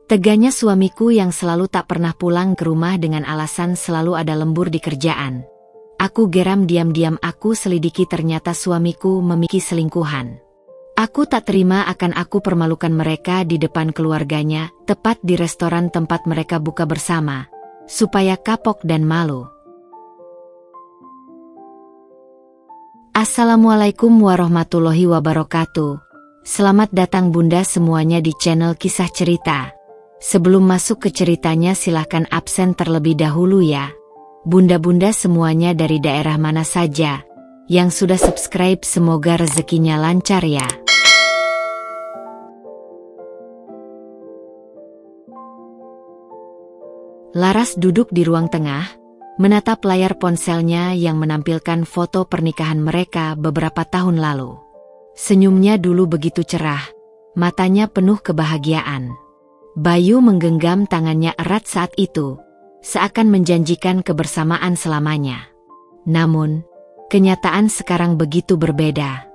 Teganya suamiku yang selalu tak pernah pulang ke rumah dengan alasan selalu ada lembur di kerjaan. Aku geram diam-diam aku selidiki ternyata suamiku memiliki selingkuhan. Aku tak terima akan aku permalukan mereka di depan keluarganya, tepat di restoran tempat mereka buka bersama, supaya kapok dan malu. Assalamualaikum warahmatullahi wabarakatuh. Selamat datang bunda semuanya di channel Kisah Cerita. Sebelum masuk ke ceritanya silahkan absen terlebih dahulu ya. Bunda-bunda semuanya dari daerah mana saja yang sudah subscribe semoga rezekinya lancar ya. Laras duduk di ruang tengah, menatap layar ponselnya yang menampilkan foto pernikahan mereka beberapa tahun lalu. Senyumnya dulu begitu cerah, matanya penuh kebahagiaan. Bayu menggenggam tangannya erat saat itu, seakan menjanjikan kebersamaan selamanya. Namun, kenyataan sekarang begitu berbeda.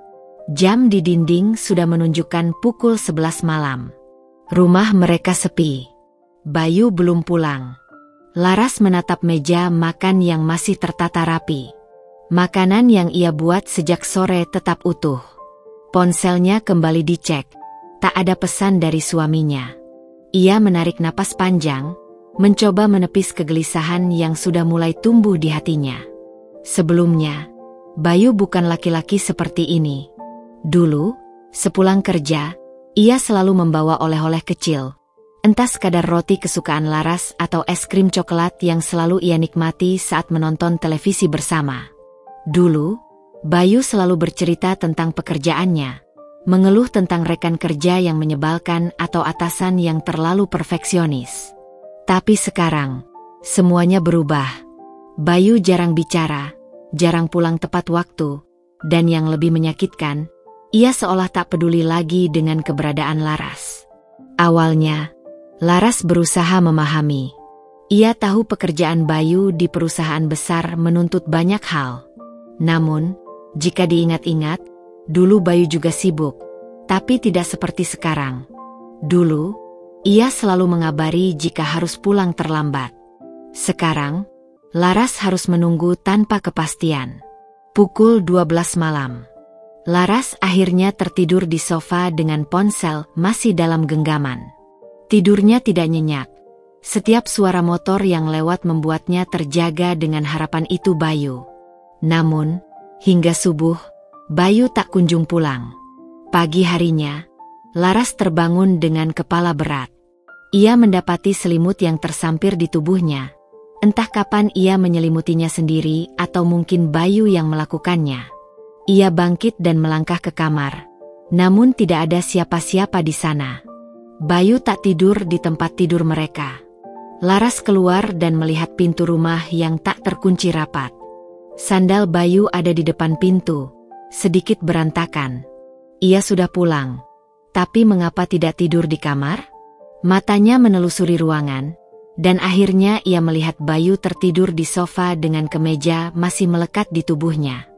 Jam di dinding sudah menunjukkan pukul 11 malam. Rumah mereka sepi. Bayu belum pulang. Laras menatap meja makan yang masih tertata rapi. Makanan yang ia buat sejak sore tetap utuh. Ponselnya kembali dicek. Tak ada pesan dari suaminya. Ia menarik napas panjang, mencoba menepis kegelisahan yang sudah mulai tumbuh di hatinya. Sebelumnya, Bayu bukan laki-laki seperti ini. Dulu, sepulang kerja, ia selalu membawa oleh-oleh kecil. Entah sekadar roti kesukaan Laras atau es krim coklat yang selalu ia nikmati saat menonton televisi bersama. Dulu, Bayu selalu bercerita tentang pekerjaannya. Mengeluh tentang rekan kerja yang menyebalkan atau atasan yang terlalu perfeksionis. Tapi sekarang, semuanya berubah. Bayu jarang bicara, jarang pulang tepat waktu, dan yang lebih menyakitkan, ia seolah tak peduli lagi dengan keberadaan Laras. Awalnya, Laras berusaha memahami. Ia tahu pekerjaan Bayu di perusahaan besar menuntut banyak hal. Namun, jika diingat-ingat, dulu Bayu juga sibuk, tapi tidak seperti sekarang. Dulu, ia selalu mengabari jika harus pulang terlambat. Sekarang, Laras harus menunggu tanpa kepastian. Pukul 12 malam. Laras akhirnya tertidur di sofa dengan ponsel masih dalam genggaman. Tidurnya tidak nyenyak. Setiap suara motor yang lewat membuatnya terjaga dengan harapan itu Bayu. Namun, hingga subuh, Bayu tak kunjung pulang. Pagi harinya, Laras terbangun dengan kepala berat. Ia mendapati selimut yang tersampir di tubuhnya. Entah kapan ia menyelimutinya sendiri atau mungkin Bayu yang melakukannya. Ia bangkit dan melangkah ke kamar. Namun tidak ada siapa-siapa di sana. Bayu tak tidur di tempat tidur mereka. Laras keluar dan melihat pintu rumah yang tak terkunci rapat. Sandal Bayu ada di depan pintu. Sedikit berantakan. Ia sudah pulang. Tapi mengapa tidak tidur di kamar? Matanya menelusuri ruangan, dan akhirnya ia melihat Bayu tertidur di sofa dengan kemeja masih melekat di tubuhnya.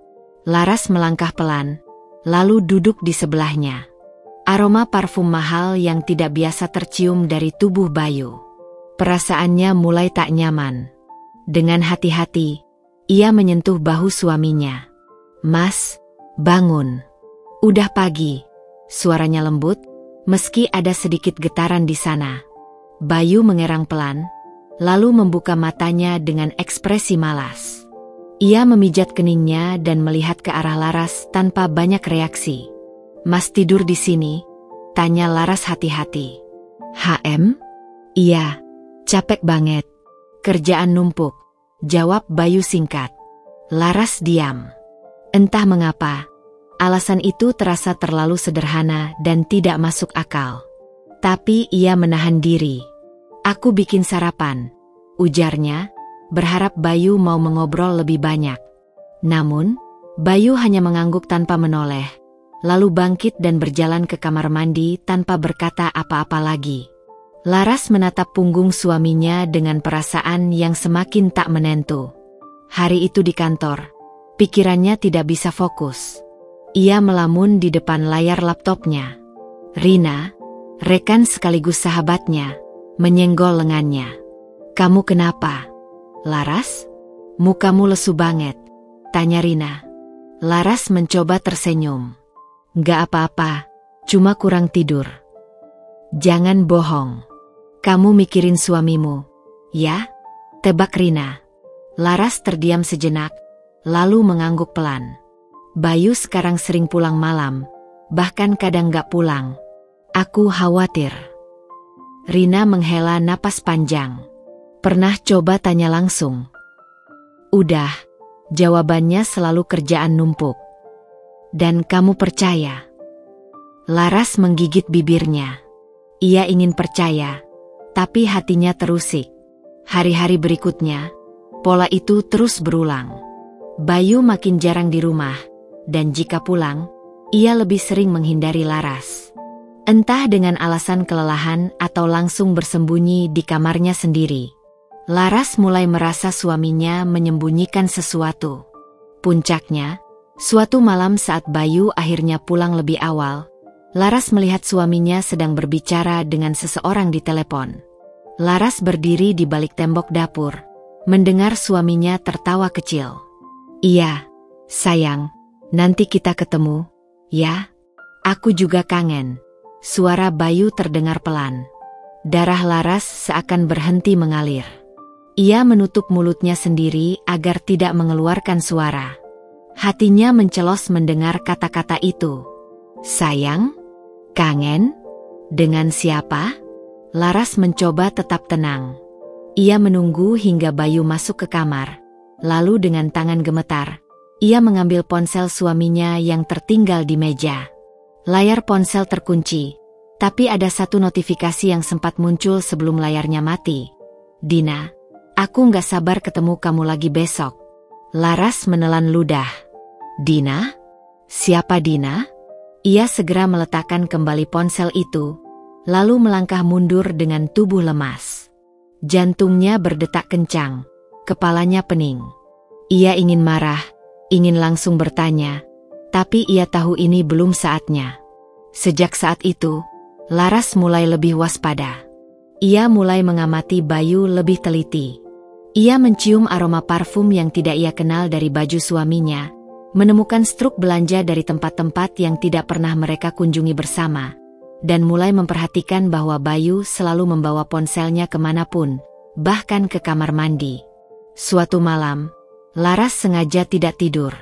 Laras melangkah pelan, lalu duduk di sebelahnya. Aroma parfum mahal yang tidak biasa tercium dari tubuh Bayu. Perasaannya mulai tak nyaman. Dengan hati-hati, ia menyentuh bahu suaminya. "Mas, bangun. Udah pagi." Suaranya lembut, meski ada sedikit getaran di sana. Bayu mengerang pelan, lalu membuka matanya dengan ekspresi malas. Ia memijat keningnya dan melihat ke arah Laras tanpa banyak reaksi. "Mas tidur di sini?" tanya Laras hati-hati. "HM? Iya, capek banget. Kerjaan numpuk," jawab Bayu singkat. Laras diam. Entah mengapa, alasan itu terasa terlalu sederhana dan tidak masuk akal. Tapi ia menahan diri. "Aku bikin sarapan," ujarnya, berharap Bayu mau mengobrol lebih banyak. Namun, Bayu hanya mengangguk tanpa menoleh, lalu bangkit dan berjalan ke kamar mandi tanpa berkata apa-apa lagi. Laras menatap punggung suaminya dengan perasaan yang semakin tak menentu. Hari itu di kantor, pikirannya tidak bisa fokus. Ia melamun di depan layar laptopnya. Rina, rekan sekaligus sahabatnya, menyenggol lengannya. "Kamu kenapa, Laras? Mukamu lesu banget," tanya Rina. Laras mencoba tersenyum. "Nggak apa-apa, cuma kurang tidur." "Jangan bohong. Kamu mikirin suamimu, ya?" tebak Rina. Laras terdiam sejenak, lalu mengangguk pelan. "Bayu sekarang sering pulang malam, bahkan kadang nggak pulang. Aku khawatir." Rina menghela napas panjang. "Pernah coba tanya langsung?" "Udah, jawabannya selalu kerjaan numpuk." "Dan kamu percaya?" Laras menggigit bibirnya. Ia ingin percaya, tapi hatinya terusik. Hari-hari berikutnya, pola itu terus berulang. Bayu makin jarang di rumah, dan jika pulang, ia lebih sering menghindari Laras. Entah dengan alasan kelelahan atau langsung bersembunyi di kamarnya sendiri. Laras mulai merasa suaminya menyembunyikan sesuatu. Puncaknya, suatu malam saat Bayu akhirnya pulang lebih awal, Laras melihat suaminya sedang berbicara dengan seseorang di telepon. Laras berdiri di balik tembok dapur, mendengar suaminya tertawa kecil. "Iya, sayang, nanti kita ketemu, ya? Aku juga kangen." Suara Bayu terdengar pelan. Darah Laras seakan berhenti mengalir. Ia menutup mulutnya sendiri agar tidak mengeluarkan suara. Hatinya mencelos mendengar kata-kata itu. "Sayang? Kangen? Dengan siapa?" Laras mencoba tetap tenang. Ia menunggu hingga Bayu masuk ke kamar. Lalu dengan tangan gemetar, ia mengambil ponsel suaminya yang tertinggal di meja. Layar ponsel terkunci, tapi ada satu notifikasi yang sempat muncul sebelum layarnya mati. "Dina, aku nggak sabar ketemu kamu lagi besok." Laras menelan ludah. "Dina? Siapa Dina?" Ia segera meletakkan kembali ponsel itu, lalu melangkah mundur dengan tubuh lemas. Jantungnya berdetak kencang, kepalanya pening. Ia ingin marah, ingin langsung bertanya, tapi ia tahu ini belum saatnya. Sejak saat itu, Laras mulai lebih waspada. Ia mulai mengamati Bayu lebih teliti. Ia mencium aroma parfum yang tidak ia kenal dari baju suaminya, menemukan struk belanja dari tempat-tempat yang tidak pernah mereka kunjungi bersama, dan mulai memperhatikan bahwa Bayu selalu membawa ponselnya kemanapun, bahkan ke kamar mandi. Suatu malam, Laras sengaja tidak tidur.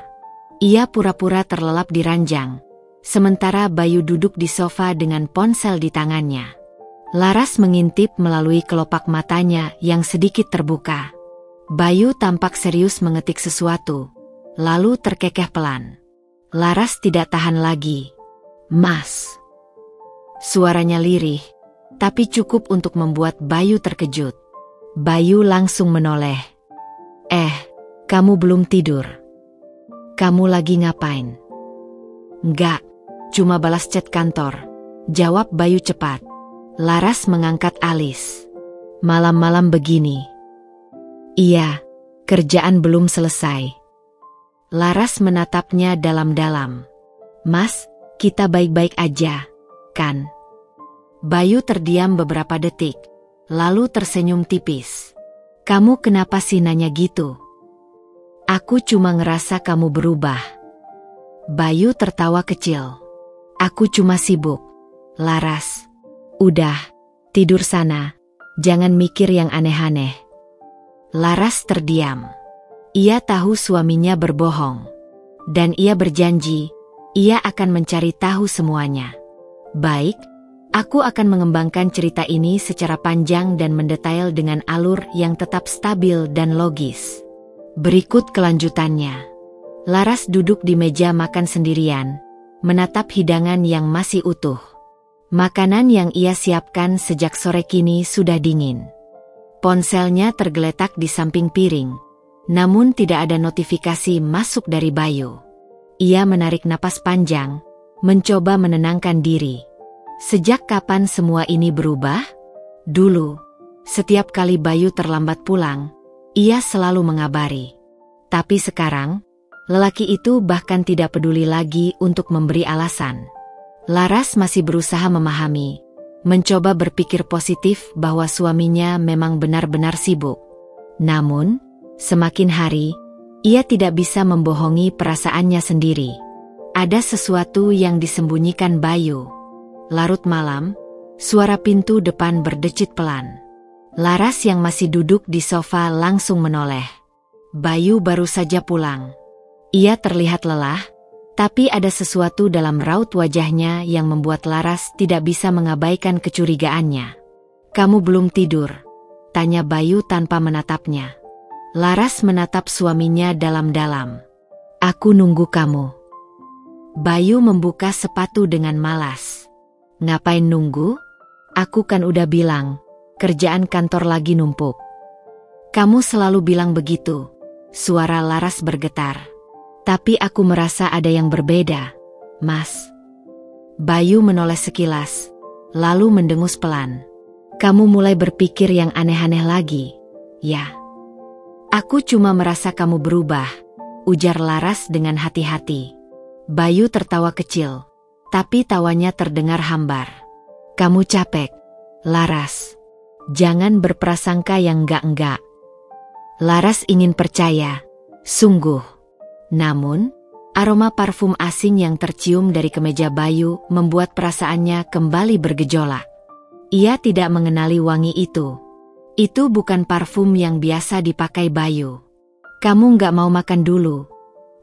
Ia pura-pura terlelap di ranjang, sementara Bayu duduk di sofa dengan ponsel di tangannya. Laras mengintip melalui kelopak matanya yang sedikit terbuka. Bayu tampak serius mengetik sesuatu, lalu terkekeh pelan. Laras tidak tahan lagi. "Mas." Suaranya lirih, tapi cukup untuk membuat Bayu terkejut. Bayu langsung menoleh. Kamu belum tidur? Kamu lagi ngapain?" "Enggak, cuma balas chat kantor," jawab Bayu cepat. Laras mengangkat alis. "Malam-malam begini?" "Iya, kerjaan belum selesai." Laras menatapnya dalam-dalam. "Mas, kita baik-baik aja, kan?" Bayu terdiam beberapa detik, lalu tersenyum tipis. "Kamu kenapa sih nanya gitu?" "Aku cuma ngerasa kamu berubah." Bayu tertawa kecil. "Aku cuma sibuk." "Laras, udah, tidur sana, jangan mikir yang aneh-aneh." Laras terdiam. Ia tahu suaminya berbohong, dan ia berjanji, ia akan mencari tahu semuanya. "Baik, aku akan mengembangkan cerita ini secara panjang dan mendetail dengan alur yang tetap stabil dan logis. Berikut kelanjutannya." Laras duduk di meja makan sendirian, menatap hidangan yang masih utuh. Makanan yang ia siapkan sejak sore kini sudah dingin. Ponselnya tergeletak di samping piring, namun tidak ada notifikasi masuk dari Bayu. Ia menarik napas panjang, mencoba menenangkan diri. Sejak kapan semua ini berubah? Dulu, setiap kali Bayu terlambat pulang, ia selalu mengabari. Tapi sekarang, lelaki itu bahkan tidak peduli lagi untuk memberi alasan. Laras masih berusaha memahami, mencoba berpikir positif bahwa suaminya memang benar-benar sibuk. Namun, semakin hari, ia tidak bisa membohongi perasaannya sendiri. Ada sesuatu yang disembunyikan Bayu. Larut malam, suara pintu depan berdecit pelan. Laras yang masih duduk di sofa langsung menoleh. Bayu baru saja pulang. Ia terlihat lelah, tapi ada sesuatu dalam raut wajahnya yang membuat Laras tidak bisa mengabaikan kecurigaannya. "Kamu belum tidur?" tanya Bayu tanpa menatapnya. Laras menatap suaminya dalam-dalam. "Aku nunggu kamu." Bayu membuka sepatu dengan malas. "Ngapain nunggu? Aku kan udah bilang, kerjaan kantor lagi numpuk." "Kamu selalu bilang begitu." Suara Laras bergetar. "Tapi aku merasa ada yang berbeda, Mas." Bayu menoleh sekilas, lalu mendengus pelan. "Kamu mulai berpikir yang aneh-aneh lagi, ya?" "Aku cuma merasa kamu berubah," ujar Laras dengan hati-hati. Bayu tertawa kecil, tapi tawanya terdengar hambar. "Kamu capek, Laras. Jangan berprasangka yang enggak-enggak." Laras ingin percaya, sungguh. Namun, aroma parfum asing yang tercium dari kemeja Bayu membuat perasaannya kembali bergejolak. Ia tidak mengenali wangi itu. Itu bukan parfum yang biasa dipakai Bayu. "Kamu nggak mau makan dulu?"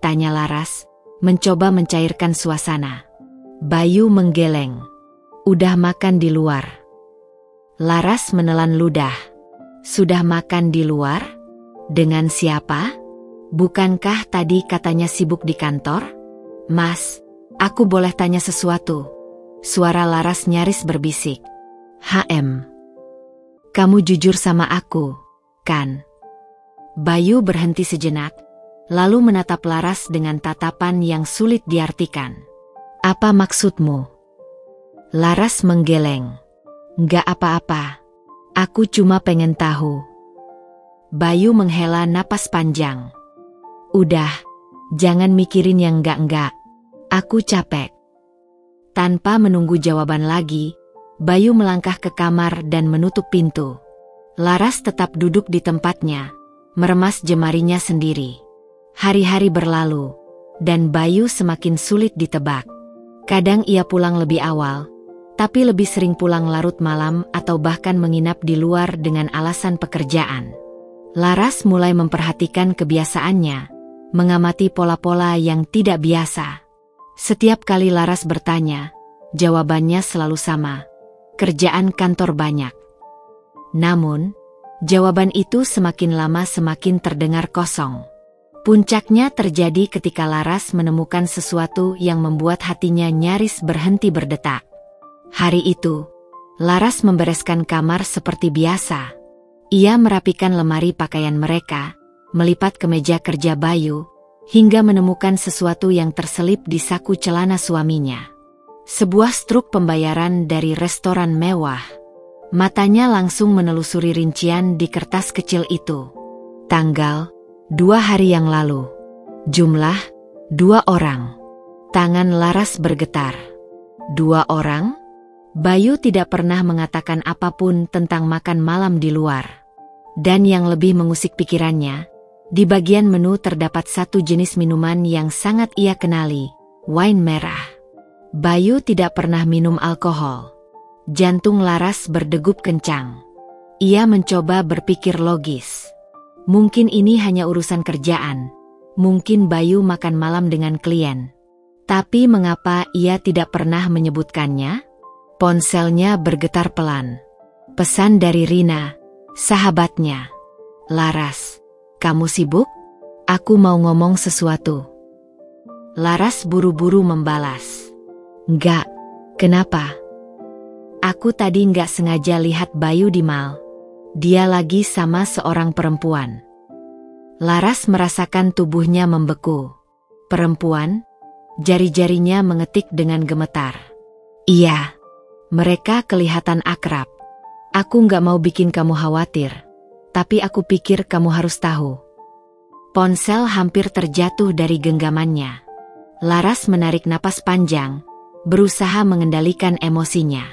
tanya Laras, mencoba mencairkan suasana. Bayu menggeleng. "Udah makan di luar." Laras menelan ludah. "Sudah makan di luar? Dengan siapa? Bukankah tadi katanya sibuk di kantor?" "Mas, aku boleh tanya sesuatu?" Suara Laras nyaris berbisik. Kamu jujur sama aku, kan?" Bayu berhenti sejenak, lalu menatap Laras dengan tatapan yang sulit diartikan. "Apa maksudmu?" Laras menggeleng. "Nggak apa-apa. Aku cuma pengen tahu." Bayu menghela napas panjang. "Udah, jangan mikirin yang enggak-enggak. Aku capek." Tanpa menunggu jawaban lagi, Bayu melangkah ke kamar dan menutup pintu. Laras tetap duduk di tempatnya, meremas jemarinya sendiri. Hari-hari berlalu, dan Bayu semakin sulit ditebak. Kadang ia pulang lebih awal, tapi lebih sering pulang larut malam atau bahkan menginap di luar dengan alasan pekerjaan. Laras mulai memperhatikan kebiasaannya, mengamati pola-pola yang tidak biasa. Setiap kali Laras bertanya, jawabannya selalu sama. Kerjaan kantor banyak. Namun, jawaban itu semakin lama semakin terdengar kosong. Puncaknya terjadi ketika Laras menemukan sesuatu yang membuat hatinya nyaris berhenti berdetak. Hari itu, Laras membereskan kamar seperti biasa. Ia merapikan lemari pakaian mereka, melipat kemeja kerja Bayu, hingga menemukan sesuatu yang terselip di saku celana suaminya. Sebuah struk pembayaran dari restoran mewah. Matanya langsung menelusuri rincian di kertas kecil itu. Tanggal, 2 hari yang lalu. Jumlah, 2 orang. Tangan Laras bergetar. 2 orang? Bayu tidak pernah mengatakan apapun tentang makan malam di luar. Dan yang lebih mengusik pikirannya, di bagian menu terdapat satu jenis minuman yang sangat ia kenali, wine merah. Bayu tidak pernah minum alkohol. Jantung Laras berdegup kencang. Ia mencoba berpikir logis. Mungkin ini hanya urusan kerjaan. Mungkin Bayu makan malam dengan klien. Tapi mengapa ia tidak pernah menyebutkannya? Ponselnya bergetar pelan. Pesan dari Rina, sahabatnya. "Laras, kamu sibuk? Aku mau ngomong sesuatu." Laras buru-buru membalas. "Enggak, kenapa?" "Aku tadi nggak sengaja lihat Bayu di mal. Dia lagi sama seorang perempuan." Laras merasakan tubuhnya membeku. "Perempuan?" Jari-jarinya mengetik dengan gemetar. "Iya, mereka kelihatan akrab. Aku nggak mau bikin kamu khawatir, tapi aku pikir kamu harus tahu." Ponsel hampir terjatuh dari genggamannya. Laras menarik napas panjang, berusaha mengendalikan emosinya.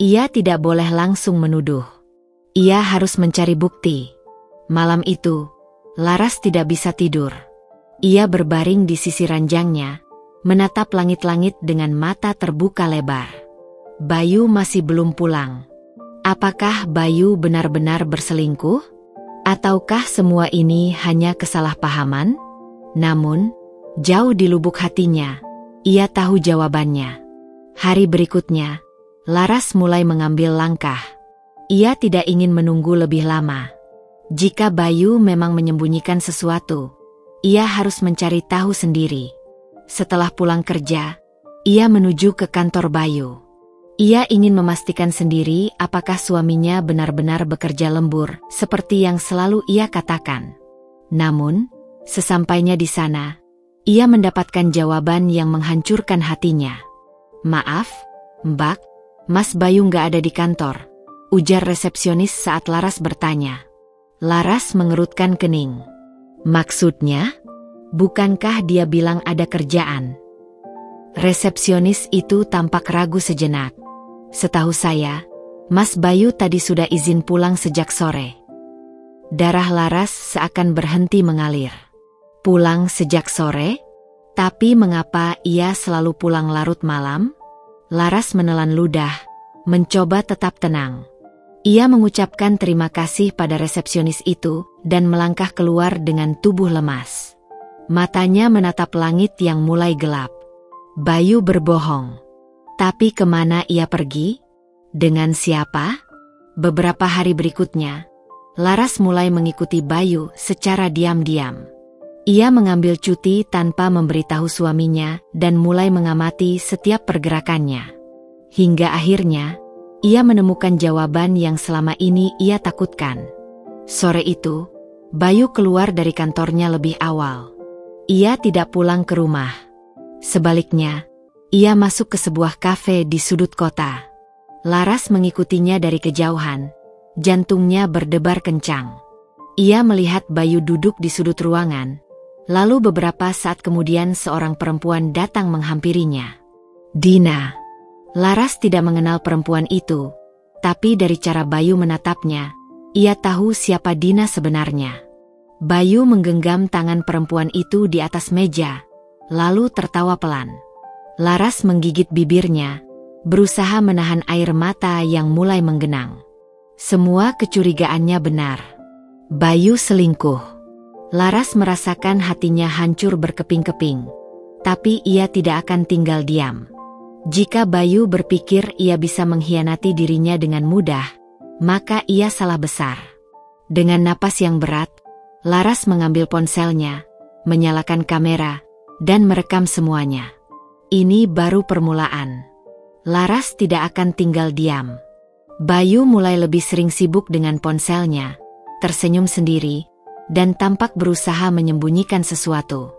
Ia tidak boleh langsung menuduh. Ia harus mencari bukti. Malam itu, Laras tidak bisa tidur. Ia berbaring di sisi ranjangnya, menatap langit-langit dengan mata terbuka lebar. Bayu masih belum pulang. Apakah Bayu benar-benar berselingkuh? Ataukah semua ini hanya kesalahpahaman? Namun, jauh di lubuk hatinya, ia tahu jawabannya. Hari berikutnya, Laras mulai mengambil langkah. Ia tidak ingin menunggu lebih lama. Jika Bayu memang menyembunyikan sesuatu, ia harus mencari tahu sendiri. Setelah pulang kerja, ia menuju ke kantor Bayu. Ia ingin memastikan sendiri apakah suaminya benar-benar bekerja lembur seperti yang selalu ia katakan. Namun, sesampainya di sana, ia mendapatkan jawaban yang menghancurkan hatinya. "Maaf, Mbak, Mas Bayu nggak ada di kantor," ujar resepsionis saat Laras bertanya. Laras mengerutkan kening. "Maksudnya? Bukankah dia bilang ada kerjaan?" Resepsionis itu tampak ragu sejenak. "Setahu saya, Mas Bayu tadi sudah izin pulang sejak sore." Darah Laras seakan berhenti mengalir. Pulang sejak sore? Tapi mengapa ia selalu pulang larut malam? Laras menelan ludah, mencoba tetap tenang. Ia mengucapkan terima kasih pada resepsionis itu dan melangkah keluar dengan tubuh lemas. Matanya menatap langit yang mulai gelap. Bayu berbohong. Tapi kemana ia pergi? Dengan siapa? Beberapa hari berikutnya, Laras mulai mengikuti Bayu secara diam-diam. Ia mengambil cuti tanpa memberitahu suaminya dan mulai mengamati setiap pergerakannya. Hingga akhirnya, ia menemukan jawaban yang selama ini ia takutkan. Sore itu, Bayu keluar dari kantornya lebih awal. Ia tidak pulang ke rumah. Sebaliknya, ia masuk ke sebuah kafe di sudut kota. Laras mengikutinya dari kejauhan. Jantungnya berdebar kencang. Ia melihat Bayu duduk di sudut ruangan. Lalu beberapa saat kemudian seorang perempuan datang menghampirinya. Dina. Laras tidak mengenal perempuan itu, tapi dari cara Bayu menatapnya, ia tahu siapa Dina sebenarnya. Bayu menggenggam tangan perempuan itu di atas meja, lalu tertawa pelan. Laras menggigit bibirnya, berusaha menahan air mata yang mulai menggenang. Semua kecurigaannya benar. Bayu selingkuh. Laras merasakan hatinya hancur berkeping-keping. Tapi ia tidak akan tinggal diam. Jika Bayu berpikir ia bisa mengkhianati dirinya dengan mudah, maka ia salah besar. Dengan napas yang berat, Laras mengambil ponselnya, menyalakan kamera, dan merekam semuanya. Ini baru permulaan. Laras tidak akan tinggal diam. Bayu mulai lebih sering sibuk dengan ponselnya, tersenyum sendiri, dan tampak berusaha menyembunyikan sesuatu.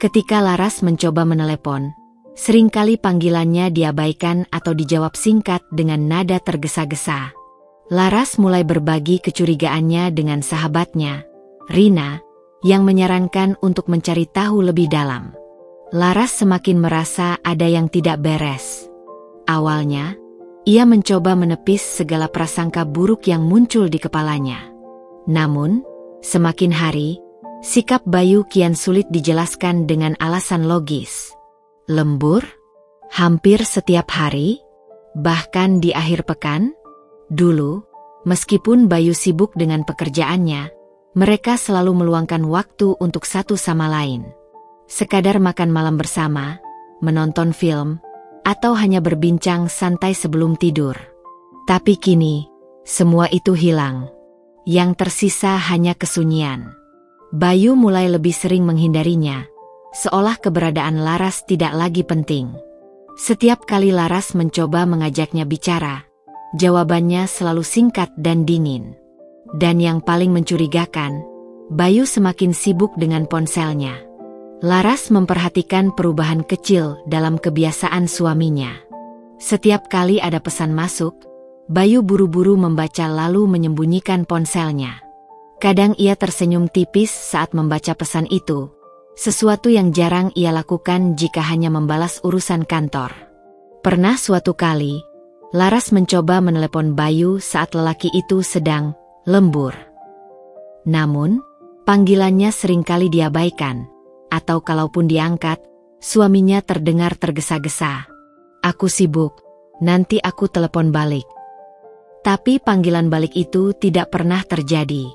Ketika Laras mencoba menelepon, seringkali panggilannya diabaikan atau dijawab singkat dengan nada tergesa-gesa. Laras mulai berbagi kecurigaannya dengan sahabatnya, Rina, yang menyarankan untuk mencari tahu lebih dalam. Laras semakin merasa ada yang tidak beres. Awalnya, ia mencoba menepis segala prasangka buruk yang muncul di kepalanya. Namun, semakin hari, sikap Bayu kian sulit dijelaskan dengan alasan logis. Lembur? Hampir setiap hari? Bahkan di akhir pekan? Dulu, meskipun Bayu sibuk dengan pekerjaannya, mereka selalu meluangkan waktu untuk satu sama lain. Sekadar makan malam bersama, menonton film, atau hanya berbincang santai sebelum tidur. Tapi kini, semua itu hilang. Yang tersisa hanya kesunyian. Bayu mulai lebih sering menghindarinya, seolah keberadaan Laras tidak lagi penting. Setiap kali Laras mencoba mengajaknya bicara, jawabannya selalu singkat dan dingin. Dan yang paling mencurigakan, Bayu semakin sibuk dengan ponselnya. Laras memperhatikan perubahan kecil dalam kebiasaan suaminya. Setiap kali ada pesan masuk, Bayu buru-buru membaca lalu menyembunyikan ponselnya. Kadang ia tersenyum tipis saat membaca pesan itu, sesuatu yang jarang ia lakukan jika hanya membalas urusan kantor. Pernah suatu kali, Laras mencoba menelepon Bayu saat lelaki itu sedang lembur. Namun, panggilannya seringkali diabaikan, atau kalaupun diangkat, suaminya terdengar tergesa-gesa. "Aku sibuk, nanti aku telepon balik." Tapi panggilan balik itu tidak pernah terjadi.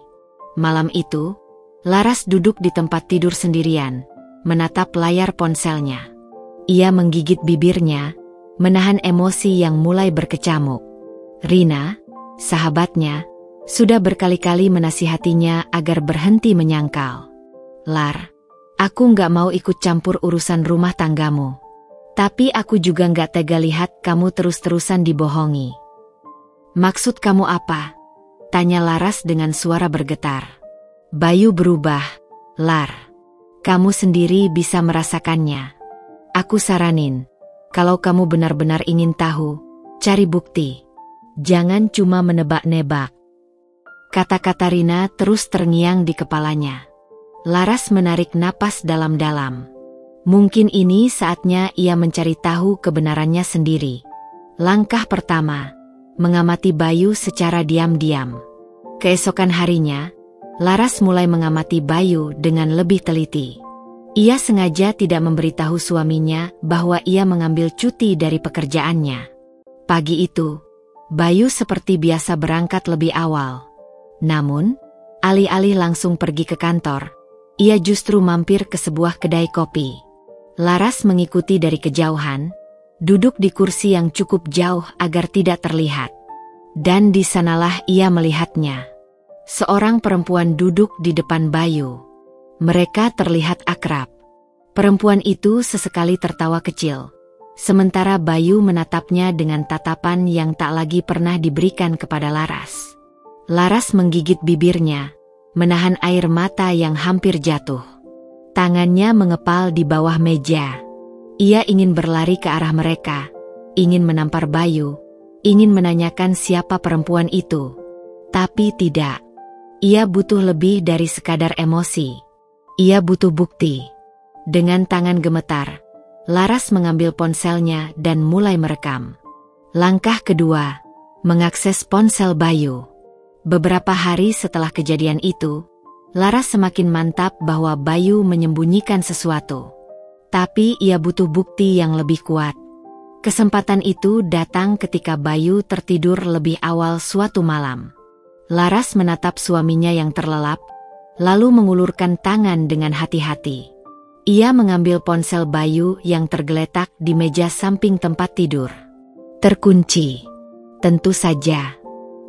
Malam itu, Laras duduk di tempat tidur sendirian, menatap layar ponselnya. Ia menggigit bibirnya, menahan emosi yang mulai berkecamuk. Rina, sahabatnya, sudah berkali-kali menasihatinya agar berhenti menyangkal. "Lar, aku nggak mau ikut campur urusan rumah tanggamu. Tapi aku juga nggak tega lihat kamu terus-terusan dibohongi." "Maksud kamu apa?" tanya Laras dengan suara bergetar. "Bayu berubah, Lar. Kamu sendiri bisa merasakannya. Aku saranin, kalau kamu benar-benar ingin tahu, cari bukti. Jangan cuma menebak-nebak." Kata-kata Rina terus terngiang di kepalanya. Laras menarik napas dalam-dalam. Mungkin ini saatnya ia mencari tahu kebenarannya sendiri. Langkah pertama, mengamati Bayu secara diam-diam. Keesokan harinya, Laras mulai mengamati Bayu dengan lebih teliti. Ia sengaja tidak memberitahu suaminya bahwa ia mengambil cuti dari pekerjaannya. Pagi itu, Bayu seperti biasa berangkat lebih awal. Namun, alih-alih langsung pergi ke kantor, ia justru mampir ke sebuah kedai kopi. Laras mengikuti dari kejauhan, duduk di kursi yang cukup jauh agar tidak terlihat. Dan di sanalah ia melihatnya. Seorang perempuan duduk di depan Bayu. Mereka terlihat akrab. Perempuan itu sesekali tertawa kecil, sementara Bayu menatapnya dengan tatapan yang tak lagi pernah diberikan kepada Laras. Laras menggigit bibirnya, menahan air mata yang hampir jatuh. Tangannya mengepal di bawah meja. Ia ingin berlari ke arah mereka, ingin menampar Bayu, ingin menanyakan siapa perempuan itu. Tapi tidak. Ia butuh lebih dari sekadar emosi. Ia butuh bukti. Dengan tangan gemetar, Laras mengambil ponselnya dan mulai merekam. Langkah kedua, mengakses ponsel Bayu. Beberapa hari setelah kejadian itu, Laras semakin mantap bahwa Bayu menyembunyikan sesuatu. Tapi ia butuh bukti yang lebih kuat. Kesempatan itu datang ketika Bayu tertidur lebih awal suatu malam. Laras menatap suaminya yang terlelap, lalu mengulurkan tangan dengan hati-hati. Ia mengambil ponsel Bayu yang tergeletak di meja samping tempat tidur. Terkunci. Tentu saja.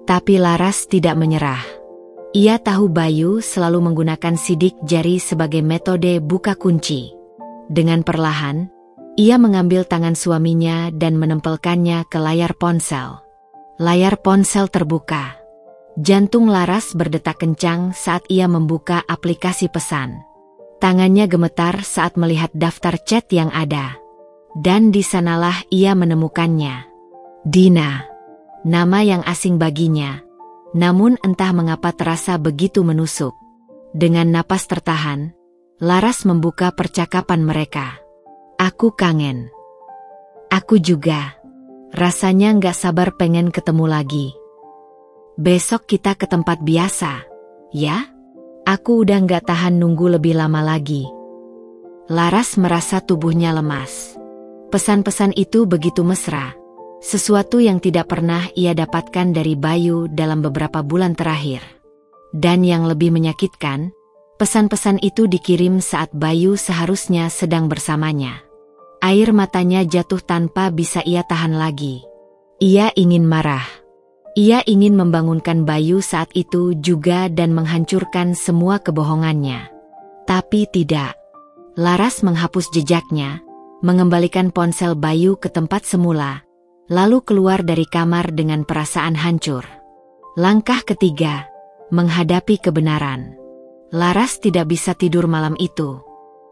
Tapi Laras tidak menyerah. Ia tahu Bayu selalu menggunakan sidik jari sebagai metode buka kunci. Dengan perlahan, ia mengambil tangan suaminya dan menempelkannya ke layar ponsel. Layar ponsel terbuka. Jantung Laras berdetak kencang saat ia membuka aplikasi pesan. Tangannya gemetar saat melihat daftar chat yang ada. Dan di sanalah ia menemukannya. Dina. Nama yang asing baginya. Namun entah mengapa terasa begitu menusuk. Dengan napas tertahan, Laras membuka percakapan mereka. "Aku kangen." "Aku juga. Rasanya nggak sabar pengen ketemu lagi. Besok kita ke tempat biasa, ya? Aku udah nggak tahan nunggu lebih lama lagi." Laras merasa tubuhnya lemas. Pesan-pesan itu begitu mesra. Sesuatu yang tidak pernah ia dapatkan dari Bayu dalam beberapa bulan terakhir. Dan yang lebih menyakitkan, pesan-pesan itu dikirim saat Bayu seharusnya sedang bersamanya. Air matanya jatuh tanpa bisa ia tahan lagi. Ia ingin marah. Ia ingin membangunkan Bayu saat itu juga dan menghancurkan semua kebohongannya. Tapi tidak. Laras menghapus jejaknya, mengembalikan ponsel Bayu ke tempat semula, lalu keluar dari kamar dengan perasaan hancur. Langkah ketiga, menghadapi kebenaran. Laras tidak bisa tidur malam itu.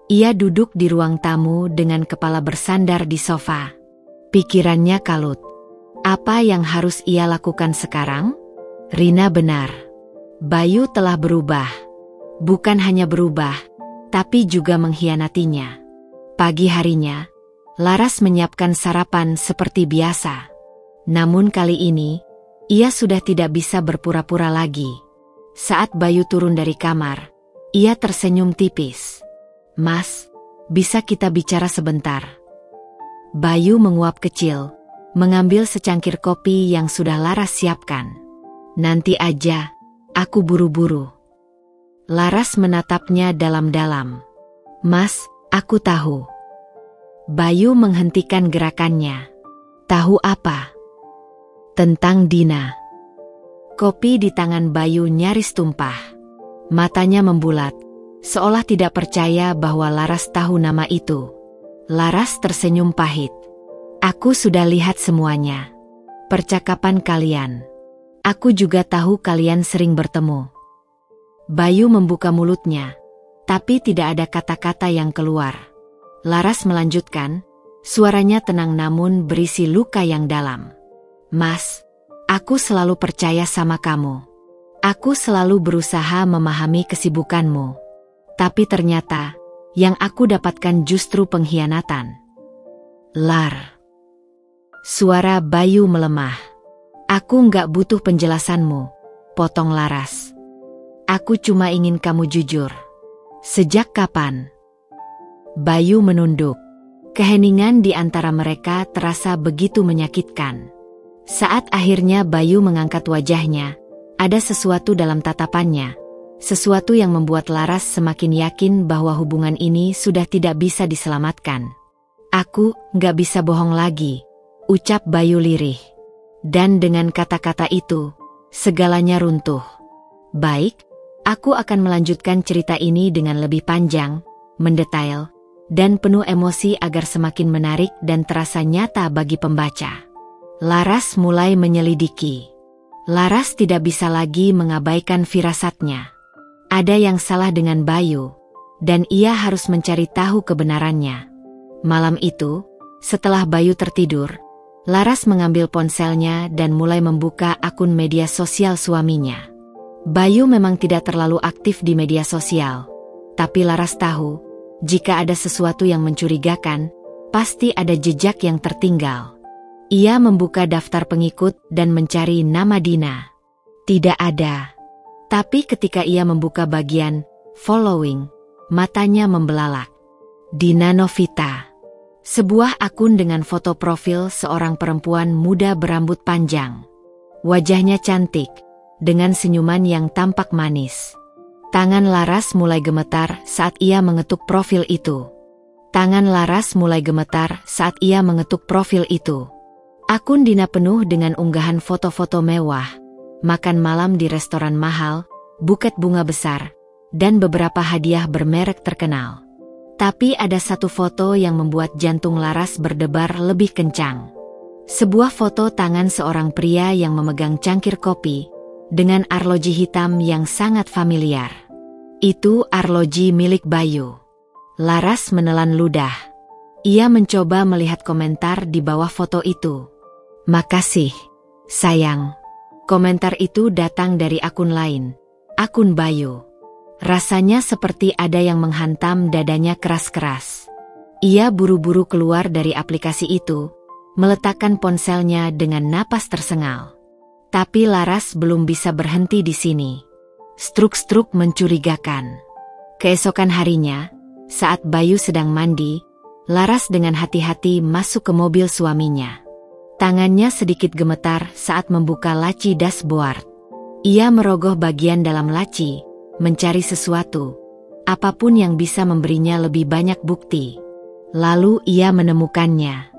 Ia duduk di ruang tamu dengan kepala bersandar di sofa. Pikirannya kalut. Apa yang harus ia lakukan sekarang? Rina benar. Bayu telah berubah. Bukan hanya berubah, tapi juga mengkhianatinya. Pagi harinya, Laras menyiapkan sarapan seperti biasa. Namun kali ini, ia sudah tidak bisa berpura-pura lagi. Saat Bayu turun dari kamar, ia tersenyum tipis. "Mas, bisa kita bicara sebentar?" Bayu menguap kecil, mengambil secangkir kopi yang sudah Laras siapkan. "Nanti aja, aku buru-buru." Laras menatapnya dalam-dalam. "Mas, aku tahu." Bayu menghentikan gerakannya. "Tahu apa?" "Tentang Dina." Kopi di tangan Bayu nyaris tumpah. Matanya membulat, seolah tidak percaya bahwa Laras tahu nama itu. Laras tersenyum pahit. "Aku sudah lihat semuanya. Percakapan kalian. Aku juga tahu kalian sering bertemu." Bayu membuka mulutnya, tapi tidak ada kata-kata yang keluar. Laras melanjutkan, suaranya tenang namun berisi luka yang dalam. "Mas, aku selalu percaya sama kamu. Aku selalu berusaha memahami kesibukanmu. Tapi ternyata, yang aku dapatkan justru pengkhianatan." "Lar." Suara Bayu melemah. "Aku nggak butuh penjelasanmu," potong Laras. "Aku cuma ingin kamu jujur. Sejak kapan?" Bayu menunduk. Keheningan di antara mereka terasa begitu menyakitkan. Saat akhirnya Bayu mengangkat wajahnya, ada sesuatu dalam tatapannya. Sesuatu yang membuat Laras semakin yakin bahwa hubungan ini sudah tidak bisa diselamatkan. "Aku nggak bisa bohong lagi," ucap Bayu lirih. Dan dengan kata-kata itu, segalanya runtuh. "Baik, aku akan melanjutkan cerita ini dengan lebih panjang, mendetail, dan penuh emosi agar semakin menarik dan terasa nyata bagi pembaca." Laras mulai menyelidiki. Laras tidak bisa lagi mengabaikan firasatnya. Ada yang salah dengan Bayu, dan ia harus mencari tahu kebenarannya. Malam itu, setelah Bayu tertidur, Laras mengambil ponselnya dan mulai membuka akun media sosial suaminya. Bayu memang tidak terlalu aktif di media sosial, tapi Laras tahu, jika ada sesuatu yang mencurigakan, pasti ada jejak yang tertinggal. Ia membuka daftar pengikut dan mencari nama Dina. Tidak ada. Tapi ketika ia membuka bagian following, matanya membelalak. Dina Novita. Sebuah akun dengan foto profil seorang perempuan muda berambut panjang. Wajahnya cantik, dengan senyuman yang tampak manis. Tangan Laras mulai gemetar saat ia mengetuk profil itu. Tangan Laras mulai gemetar saat ia mengetuk profil itu. Akun Dina penuh dengan unggahan foto-foto mewah, makan malam di restoran mahal, buket bunga besar, dan beberapa hadiah bermerek terkenal. Tapi ada satu foto yang membuat jantung Laras berdebar lebih kencang. Sebuah foto tangan seorang pria yang memegang cangkir kopi, dengan arloji hitam yang sangat familiar. Itu arloji milik Bayu. Laras menelan ludah. Ia mencoba melihat komentar di bawah foto itu. "Makasih, sayang." Komentar itu datang dari akun lain, akun Bayu. Rasanya seperti ada yang menghantam dadanya keras-keras. Ia buru-buru keluar dari aplikasi itu, meletakkan ponselnya dengan napas tersengal. Tapi Laras belum bisa berhenti di sini. Struk-struk mencurigakan. Keesokan harinya, saat Bayu sedang mandi, Laras dengan hati-hati masuk ke mobil suaminya. Tangannya sedikit gemetar saat membuka laci dashboard. Ia merogoh bagian dalam laci, mencari sesuatu, apapun yang bisa memberinya lebih banyak bukti. Lalu ia menemukannya.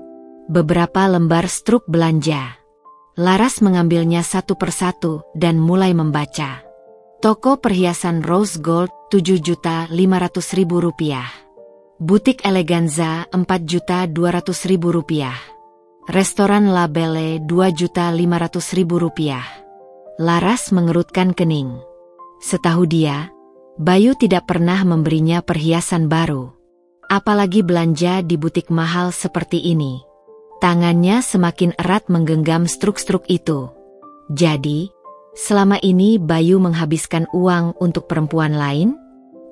Beberapa lembar struk belanja. Laras mengambilnya satu persatu dan mulai membaca. Toko perhiasan Rose Gold Rp7.500.000. Butik Eleganza Rp4.200.000. Restoran La Belle Rp2.500.000. Laras mengerutkan kening. Setahu dia, Bayu tidak pernah memberinya perhiasan baru. Apalagi belanja di butik mahal seperti ini. Tangannya semakin erat menggenggam struk-struk itu. Jadi, selama ini Bayu menghabiskan uang untuk perempuan lain?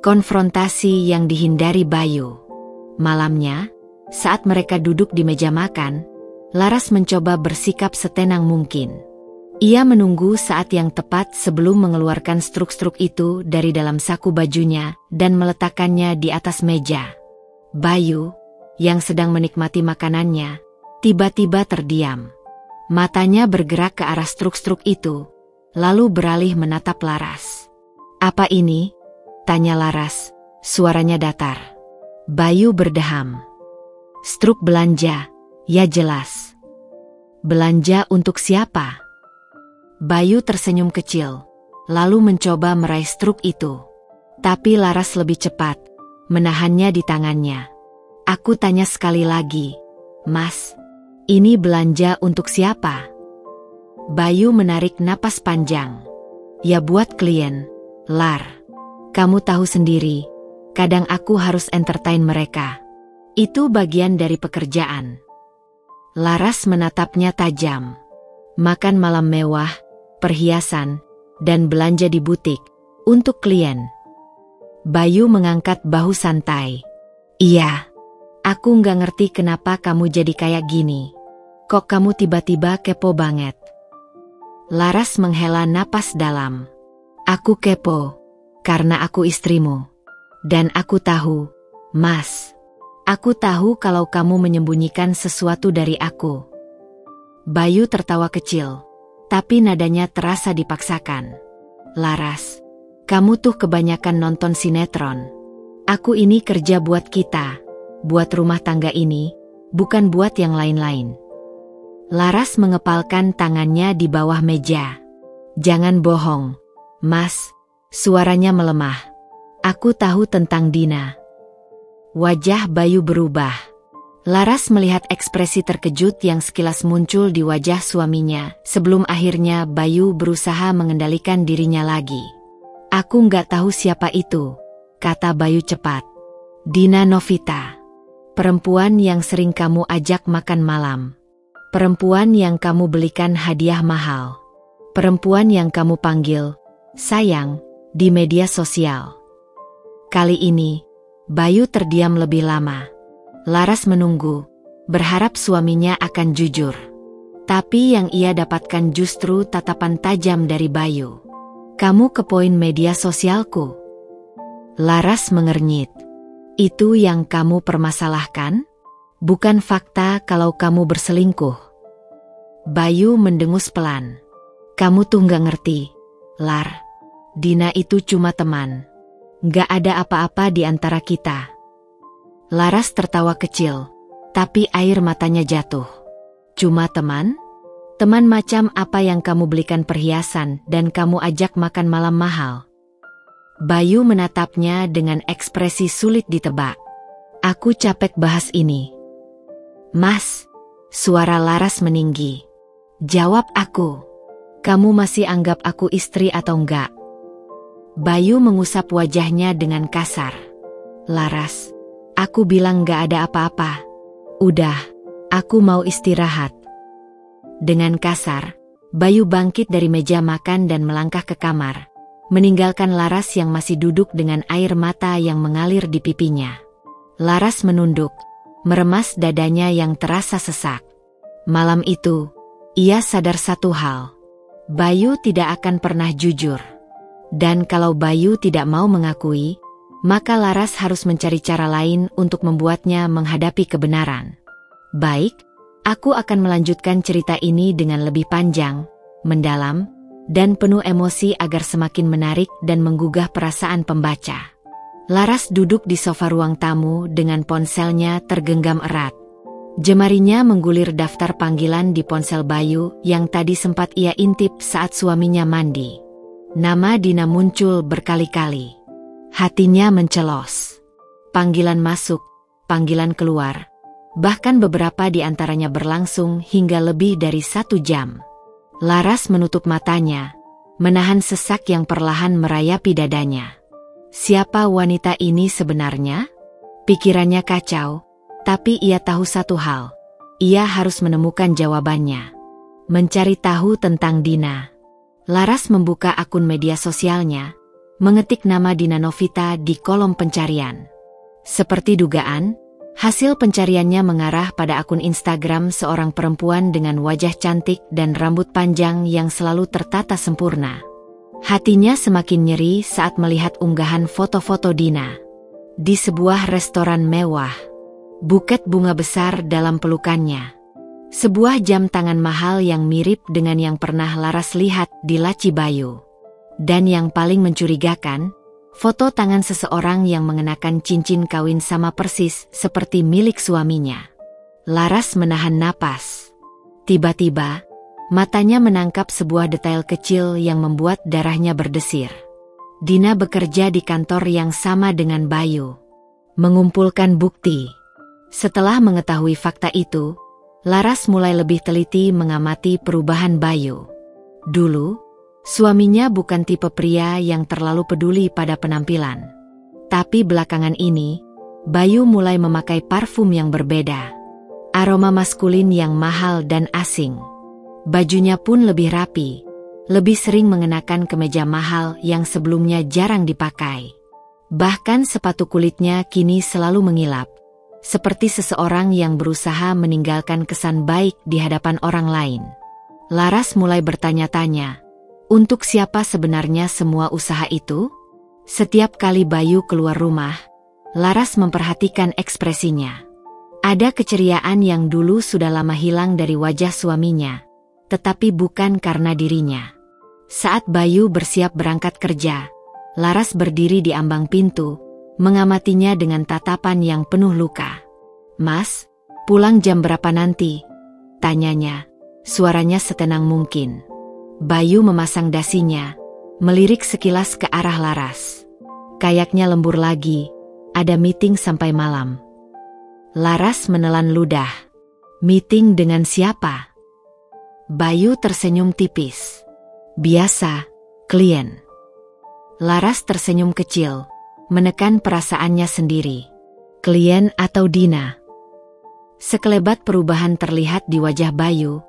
Konfrontasi yang dihindari Bayu. Malamnya, saat mereka duduk di meja makan, Laras mencoba bersikap setenang mungkin. Ia menunggu saat yang tepat sebelum mengeluarkan struk-struk itu dari dalam saku bajunya dan meletakkannya di atas meja. Bayu, yang sedang menikmati makanannya, tiba-tiba terdiam. Matanya bergerak ke arah struk-struk itu, lalu beralih menatap Laras. "Apa ini?" tanya Laras, suaranya datar. Bayu berdeham. "Struk belanja, ya jelas." "Belanja untuk siapa?" Bayu tersenyum kecil, lalu mencoba meraih struk itu. Tapi Laras lebih cepat, menahannya di tangannya. "Aku tanya sekali lagi, Mas, ini belanja untuk siapa?" Bayu menarik napas panjang. "Ya buat klien, Lar. Kamu tahu sendiri, kadang aku harus entertain mereka. Itu bagian dari pekerjaan." Laras menatapnya tajam. "Makan malam mewah, perhiasan, dan belanja di butik, untuk klien." Bayu mengangkat bahu santai. "Iya, aku nggak ngerti kenapa kamu jadi kayak gini. Kok kamu tiba-tiba kepo banget?" Laras menghela napas dalam. "Aku kepo, karena aku istrimu. Dan aku tahu, Mas, aku tahu kalau kamu menyembunyikan sesuatu dari aku." Bayu tertawa kecil, tapi nadanya terasa dipaksakan. "Laras, kamu tuh kebanyakan nonton sinetron. Aku ini kerja buat kita, buat rumah tangga ini, bukan buat yang lain-lain." Laras mengepalkan tangannya di bawah meja. "Jangan bohong, Mas," suaranya melemah. "Aku tahu tentang Dina." Wajah Bayu berubah. Laras melihat ekspresi terkejut yang sekilas muncul di wajah suaminya, sebelum akhirnya Bayu berusaha mengendalikan dirinya lagi. "Aku nggak tahu siapa itu," kata Bayu cepat. "Dina Novita. Perempuan yang sering kamu ajak makan malam. Perempuan yang kamu belikan hadiah mahal. Perempuan yang kamu panggil, sayang, di media sosial." Kali ini, Bayu terdiam lebih lama. Laras menunggu, berharap suaminya akan jujur. Tapi yang ia dapatkan justru tatapan tajam dari Bayu. "Kamu kepoin media sosialku?" Laras mengernyit. "Itu yang kamu permasalahkan? Bukan fakta kalau kamu berselingkuh." Bayu mendengus pelan. "Kamu tuh nggak ngerti, Lar. Dina itu cuma teman. Nggak ada apa-apa di antara kita." Laras tertawa kecil, tapi air matanya jatuh. "Cuma teman? Teman macam apa yang kamu belikan perhiasan dan kamu ajak makan malam mahal?" Bayu menatapnya dengan ekspresi sulit ditebak. "Aku capek bahas ini." "Mas," suara Laras meninggi. "Jawab aku. Kamu masih anggap aku istri atau enggak?" Bayu mengusap wajahnya dengan kasar. "Laras, aku bilang gak ada apa-apa. Udah, aku mau istirahat." Dengan kasar, Bayu bangkit dari meja makan dan melangkah ke kamar, meninggalkan Laras yang masih duduk dengan air mata yang mengalir di pipinya. Laras menunduk, meremas dadanya yang terasa sesak. Malam itu, ia sadar satu hal. Bayu tidak akan pernah jujur. Dan kalau Bayu tidak mau mengakui, maka Laras harus mencari cara lain untuk membuatnya menghadapi kebenaran. Baik, aku akan melanjutkan cerita ini dengan lebih panjang, mendalam, dan penuh emosi agar semakin menarik dan menggugah perasaan pembaca. Laras duduk di sofa ruang tamu dengan ponselnya tergenggam erat. Jemarinya menggulir daftar panggilan di ponsel Bayu yang tadi sempat ia intip saat suaminya mandi. Nama Dina muncul berkali-kali. Hatinya mencelos. Panggilan masuk, panggilan keluar. Bahkan beberapa di antaranya berlangsung hingga lebih dari 1 jam. Laras menutup matanya, menahan sesak yang perlahan merayapi dadanya. Siapa wanita ini sebenarnya? Pikirannya kacau, tapi ia tahu satu hal. Ia harus menemukan jawabannya. Mencari tahu tentang Dina. Laras membuka akun media sosialnya, mengetik nama Dina Novita di kolom pencarian. Seperti dugaan, Hasil pencariannya mengarah pada akun Instagram seorang perempuan dengan wajah cantik dan rambut panjang yang selalu tertata sempurna. Hatinya semakin nyeri saat melihat unggahan foto-foto Dina di sebuah restoran mewah. Buket bunga besar dalam pelukannya. Sebuah jam tangan mahal yang mirip dengan yang pernah Laras lihat di laci Bayu. Dan yang paling mencurigakan, foto tangan seseorang yang mengenakan cincin kawin sama persis seperti milik suaminya. Laras menahan napas. Tiba-tiba, matanya menangkap sebuah detail kecil yang membuat darahnya berdesir. Dina bekerja di kantor yang sama dengan Bayu. Mengumpulkan bukti. Setelah mengetahui fakta itu, Laras mulai lebih teliti mengamati perubahan Bayu. Dulu, suaminya bukan tipe pria yang terlalu peduli pada penampilan. Tapi belakangan ini, Bayu mulai memakai parfum yang berbeda. Aroma maskulin yang mahal dan asing. Bajunya pun lebih rapi, lebih sering mengenakan kemeja mahal yang sebelumnya jarang dipakai. Bahkan sepatu kulitnya kini selalu mengilap, seperti seseorang yang berusaha meninggalkan kesan baik di hadapan orang lain. Laras mulai bertanya-tanya, untuk siapa sebenarnya semua usaha itu? Setiap kali Bayu keluar rumah, Laras memperhatikan ekspresinya. Ada keceriaan yang dulu sudah lama hilang dari wajah suaminya, tetapi bukan karena dirinya. Saat Bayu bersiap berangkat kerja, Laras berdiri di ambang pintu, mengamatinya dengan tatapan yang penuh luka. "Mas, pulang jam berapa nanti?" tanyanya, suaranya setenang mungkin. Bayu memasang dasinya, melirik sekilas ke arah Laras. Kayaknya lembur lagi, ada meeting sampai malam. Laras menelan ludah. "Meeting dengan siapa?" Bayu tersenyum tipis. "Biasa, klien." Laras tersenyum kecil, menekan perasaannya sendiri. Klien atau Dina? Sekelebat perubahan terlihat di wajah Bayu,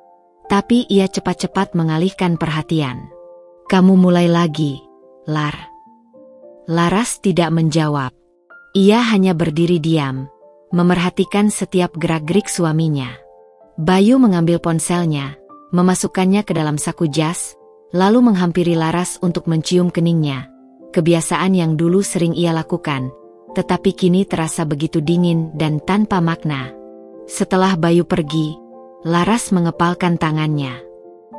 tapi ia cepat-cepat mengalihkan perhatian. "Kamu mulai lagi, Lar." Laras tidak menjawab. Ia hanya berdiri diam, memerhatikan setiap gerak-gerik suaminya. Bayu mengambil ponselnya, memasukkannya ke dalam saku jas, lalu menghampiri Laras untuk mencium keningnya. Kebiasaan yang dulu sering ia lakukan, tetapi kini terasa begitu dingin dan tanpa makna. Setelah Bayu pergi, Laras mengepalkan tangannya.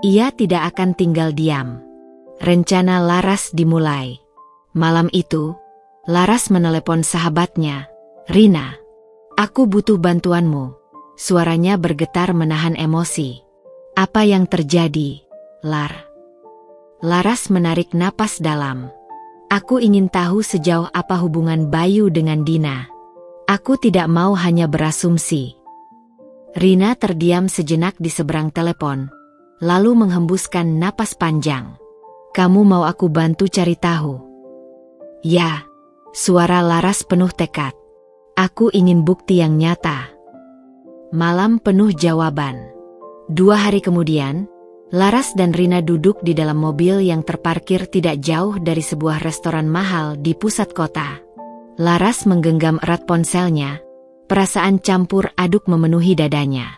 Ia tidak akan tinggal diam. Rencana Laras dimulai. Malam itu, Laras menelepon sahabatnya, "Rina, aku butuh bantuanmu." Suaranya bergetar menahan emosi. "Apa yang terjadi, Lar?" Laras menarik napas dalam. "Aku ingin tahu sejauh apa hubungan Bayu dengan Dina. Aku tidak mau hanya berasumsi." Rina terdiam sejenak di seberang telepon, lalu menghembuskan napas panjang. "Kamu mau aku bantu cari tahu?" "Ya," suara Laras penuh tekad. "Aku ingin bukti yang nyata." Malam penuh jawaban. 2 hari kemudian, Laras dan Rina duduk di dalam mobil yang terparkir tidak jauh dari sebuah restoran mahal di pusat kota. Laras menggenggam erat ponselnya, perasaan campur aduk memenuhi dadanya.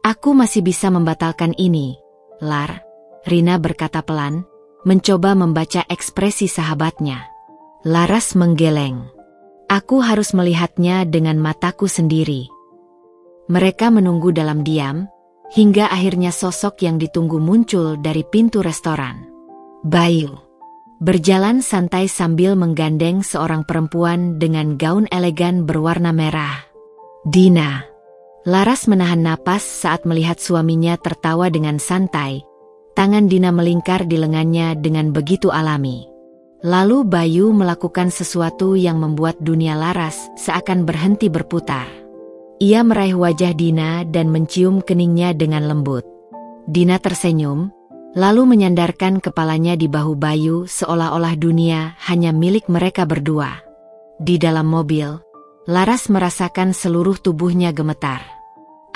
"Aku masih bisa membatalkan ini, Lar," Rina berkata pelan, mencoba membaca ekspresi sahabatnya. Laras menggeleng. "Aku harus melihatnya dengan mataku sendiri." Mereka menunggu dalam diam, hingga akhirnya sosok yang ditunggu muncul dari pintu restoran. Bayu berjalan santai sambil menggandeng seorang perempuan dengan gaun elegan berwarna merah. "Dina." Laras menahan napas saat melihat suaminya tertawa dengan santai. Tangan Dina melingkar di lengannya dengan begitu alami. Lalu Bayu melakukan sesuatu yang membuat dunia Laras seakan berhenti berputar. Ia meraih wajah Dina dan mencium keningnya dengan lembut. Dina tersenyum, lalu menyandarkan kepalanya di bahu Bayu seolah-olah dunia hanya milik mereka berdua. Di dalam mobil, Laras merasakan seluruh tubuhnya gemetar.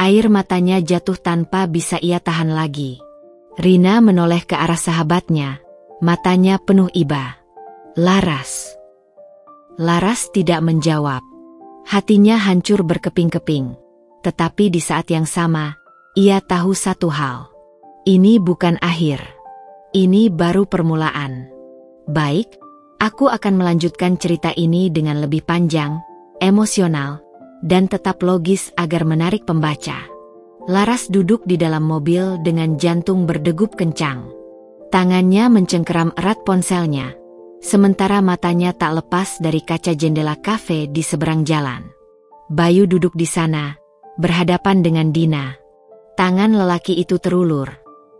Air matanya jatuh tanpa bisa ia tahan lagi. Rina menoleh ke arah sahabatnya, matanya penuh iba. "Laras." Laras tidak menjawab. Hatinya hancur berkeping-keping. Tetapi di saat yang sama, ia tahu satu hal. Ini bukan akhir. Ini baru permulaan. Baik, aku akan melanjutkan cerita ini dengan lebih panjang, emosional, dan tetap logis agar menarik pembaca. Laras duduk di dalam mobil dengan jantung berdegup kencang. Tangannya mencengkeram erat ponselnya, sementara matanya tak lepas dari kaca jendela kafe di seberang jalan. Bayu duduk di sana, berhadapan dengan Dina. Tangan lelaki itu terulur,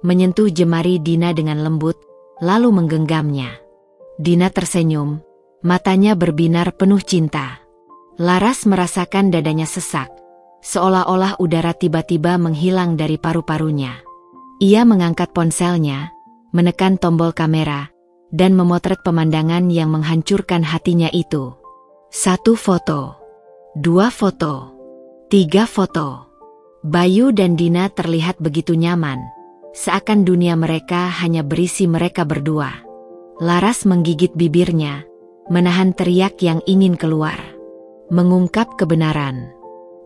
menyentuh jemari Dina dengan lembut, lalu menggenggamnya. Dina tersenyum, matanya berbinar penuh cinta. Laras merasakan dadanya sesak, seolah-olah udara tiba-tiba menghilang dari paru-parunya. Ia mengangkat ponselnya, menekan tombol kamera, dan memotret pemandangan yang menghancurkan hatinya itu. 1 foto, 2 foto, 3 foto. Bayu dan Dina terlihat begitu nyaman, seakan dunia mereka hanya berisi mereka berdua. Laras menggigit bibirnya, menahan teriak yang ingin keluar. Mengungkap kebenaran.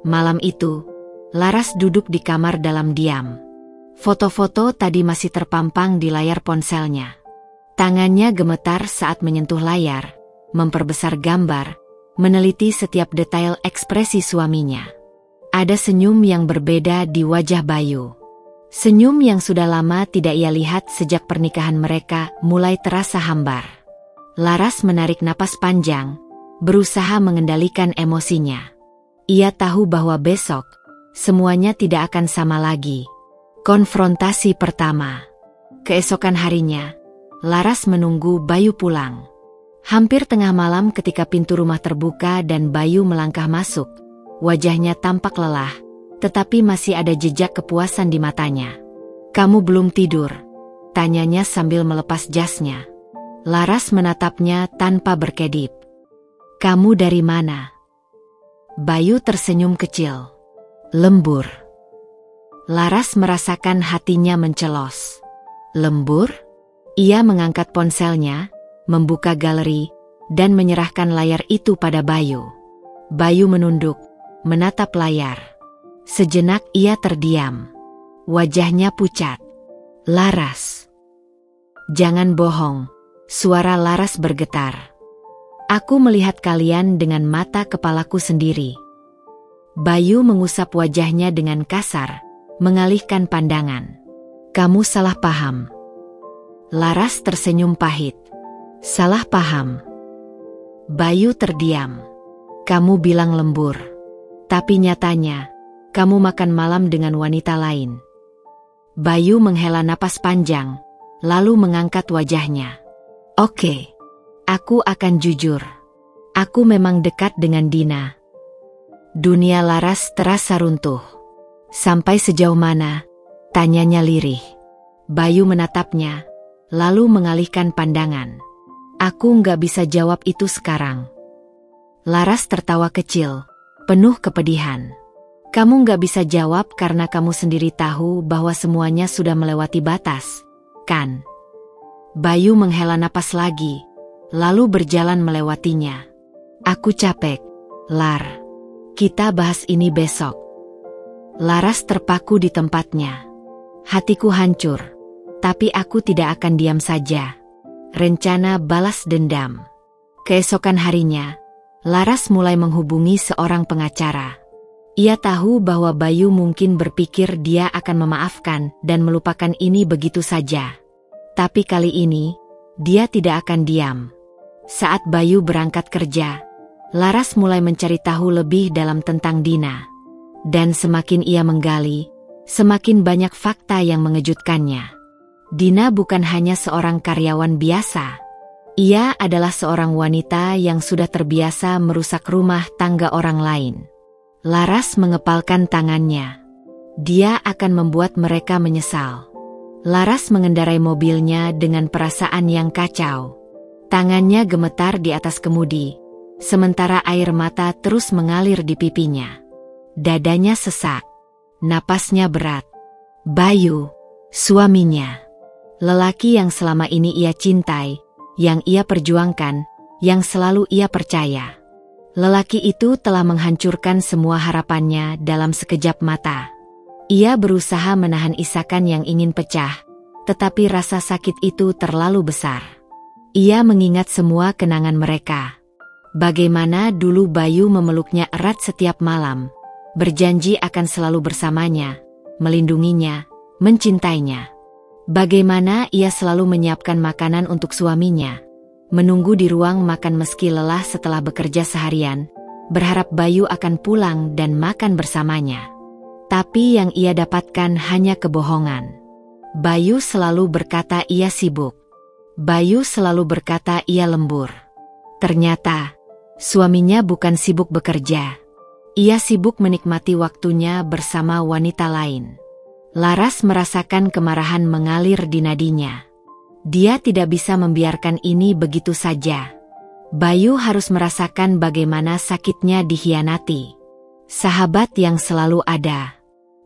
Malam itu, Laras duduk di kamar dalam diam. Foto-foto tadi masih terpampang di layar ponselnya. Tangannya gemetar saat menyentuh layar, memperbesar gambar, meneliti setiap detail ekspresi suaminya. Ada senyum yang berbeda di wajah Bayu. Senyum yang sudah lama tidak ia lihat sejak pernikahan mereka mulai terasa hambar. Laras menarik napas panjang, berusaha mengendalikan emosinya. Ia tahu bahwa besok, semuanya tidak akan sama lagi. Konfrontasi pertama. Keesokan harinya, Laras menunggu Bayu pulang. Hampir tengah malam ketika pintu rumah terbuka dan Bayu melangkah masuk. Wajahnya tampak lelah, tetapi masih ada jejak kepuasan di matanya. "Kamu belum tidur?" tanyanya sambil melepas jasnya. Laras menatapnya tanpa berkedip. "Kamu dari mana?" Bayu tersenyum kecil. "Lembur." Laras merasakan hatinya mencelos. "Lembur?" Ia mengangkat ponselnya, membuka galeri, dan menyerahkan layar itu pada Bayu. Bayu menunduk, menatap layar. Sejenak ia terdiam. Wajahnya pucat. "Laras." "Jangan bohong." Suara Laras bergetar. "Aku melihat kalian dengan mata kepalaku sendiri." Bayu mengusap wajahnya dengan kasar, mengalihkan pandangan. "Kamu salah paham." Laras tersenyum pahit. "Salah paham?" Bayu terdiam. "Kamu bilang lembur. Tapi nyatanya, kamu makan malam dengan wanita lain." Bayu menghela napas panjang, lalu mengangkat wajahnya. "Oke, aku akan jujur. Aku memang dekat dengan Dina." Dunia Laras terasa runtuh. "Sampai sejauh mana?" tanyanya lirih. Bayu menatapnya, lalu mengalihkan pandangan. "Aku nggak bisa jawab itu sekarang." Laras tertawa kecil, penuh kepedihan. "Kamu nggak bisa jawab karena kamu sendiri tahu bahwa semuanya sudah melewati batas, kan?" Bayu menghela napas lagi, lalu berjalan melewatinya. "Aku capek, Lar. Kita bahas ini besok." Laras terpaku di tempatnya. "Hatiku hancur, tapi aku tidak akan diam saja." Rencana balas dendam. Keesokan harinya, Laras mulai menghubungi seorang pengacara. Ia tahu bahwa Bayu mungkin berpikir dia akan memaafkan dan melupakan ini begitu saja. Tapi kali ini, dia tidak akan diam. Saat Bayu berangkat kerja, Laras mulai mencari tahu lebih dalam tentang Dina. Dan semakin ia menggali, semakin banyak fakta yang mengejutkannya. Dina bukan hanya seorang karyawan biasa. Ia adalah seorang wanita yang sudah terbiasa merusak rumah tangga orang lain. Laras mengepalkan tangannya. Dia akan membuat mereka menyesal. Laras mengendarai mobilnya dengan perasaan yang kacau. Tangannya gemetar di atas kemudi, sementara air mata terus mengalir di pipinya. Dadanya sesak, napasnya berat. Bayu, suaminya. Lelaki yang selama ini ia cintai, yang ia perjuangkan, yang selalu ia percaya. Lelaki itu telah menghancurkan semua harapannya dalam sekejap mata. Ia berusaha menahan isakan yang ingin pecah, tetapi rasa sakit itu terlalu besar. Ia mengingat semua kenangan mereka. Bagaimana dulu Bayu memeluknya erat setiap malam, berjanji akan selalu bersamanya, melindunginya, mencintainya. Bagaimana ia selalu menyiapkan makanan untuk suaminya, menunggu di ruang makan meski lelah setelah bekerja seharian, berharap Bayu akan pulang dan makan bersamanya. Tapi yang ia dapatkan hanya kebohongan. Bayu selalu berkata ia sibuk. Bayu selalu berkata ia lembur. Ternyata, suaminya bukan sibuk bekerja. Ia sibuk menikmati waktunya bersama wanita lain. Laras merasakan kemarahan mengalir di nadinya. Dia tidak bisa membiarkan ini begitu saja. Bayu harus merasakan bagaimana sakitnya dikhianati. Sahabat yang selalu ada.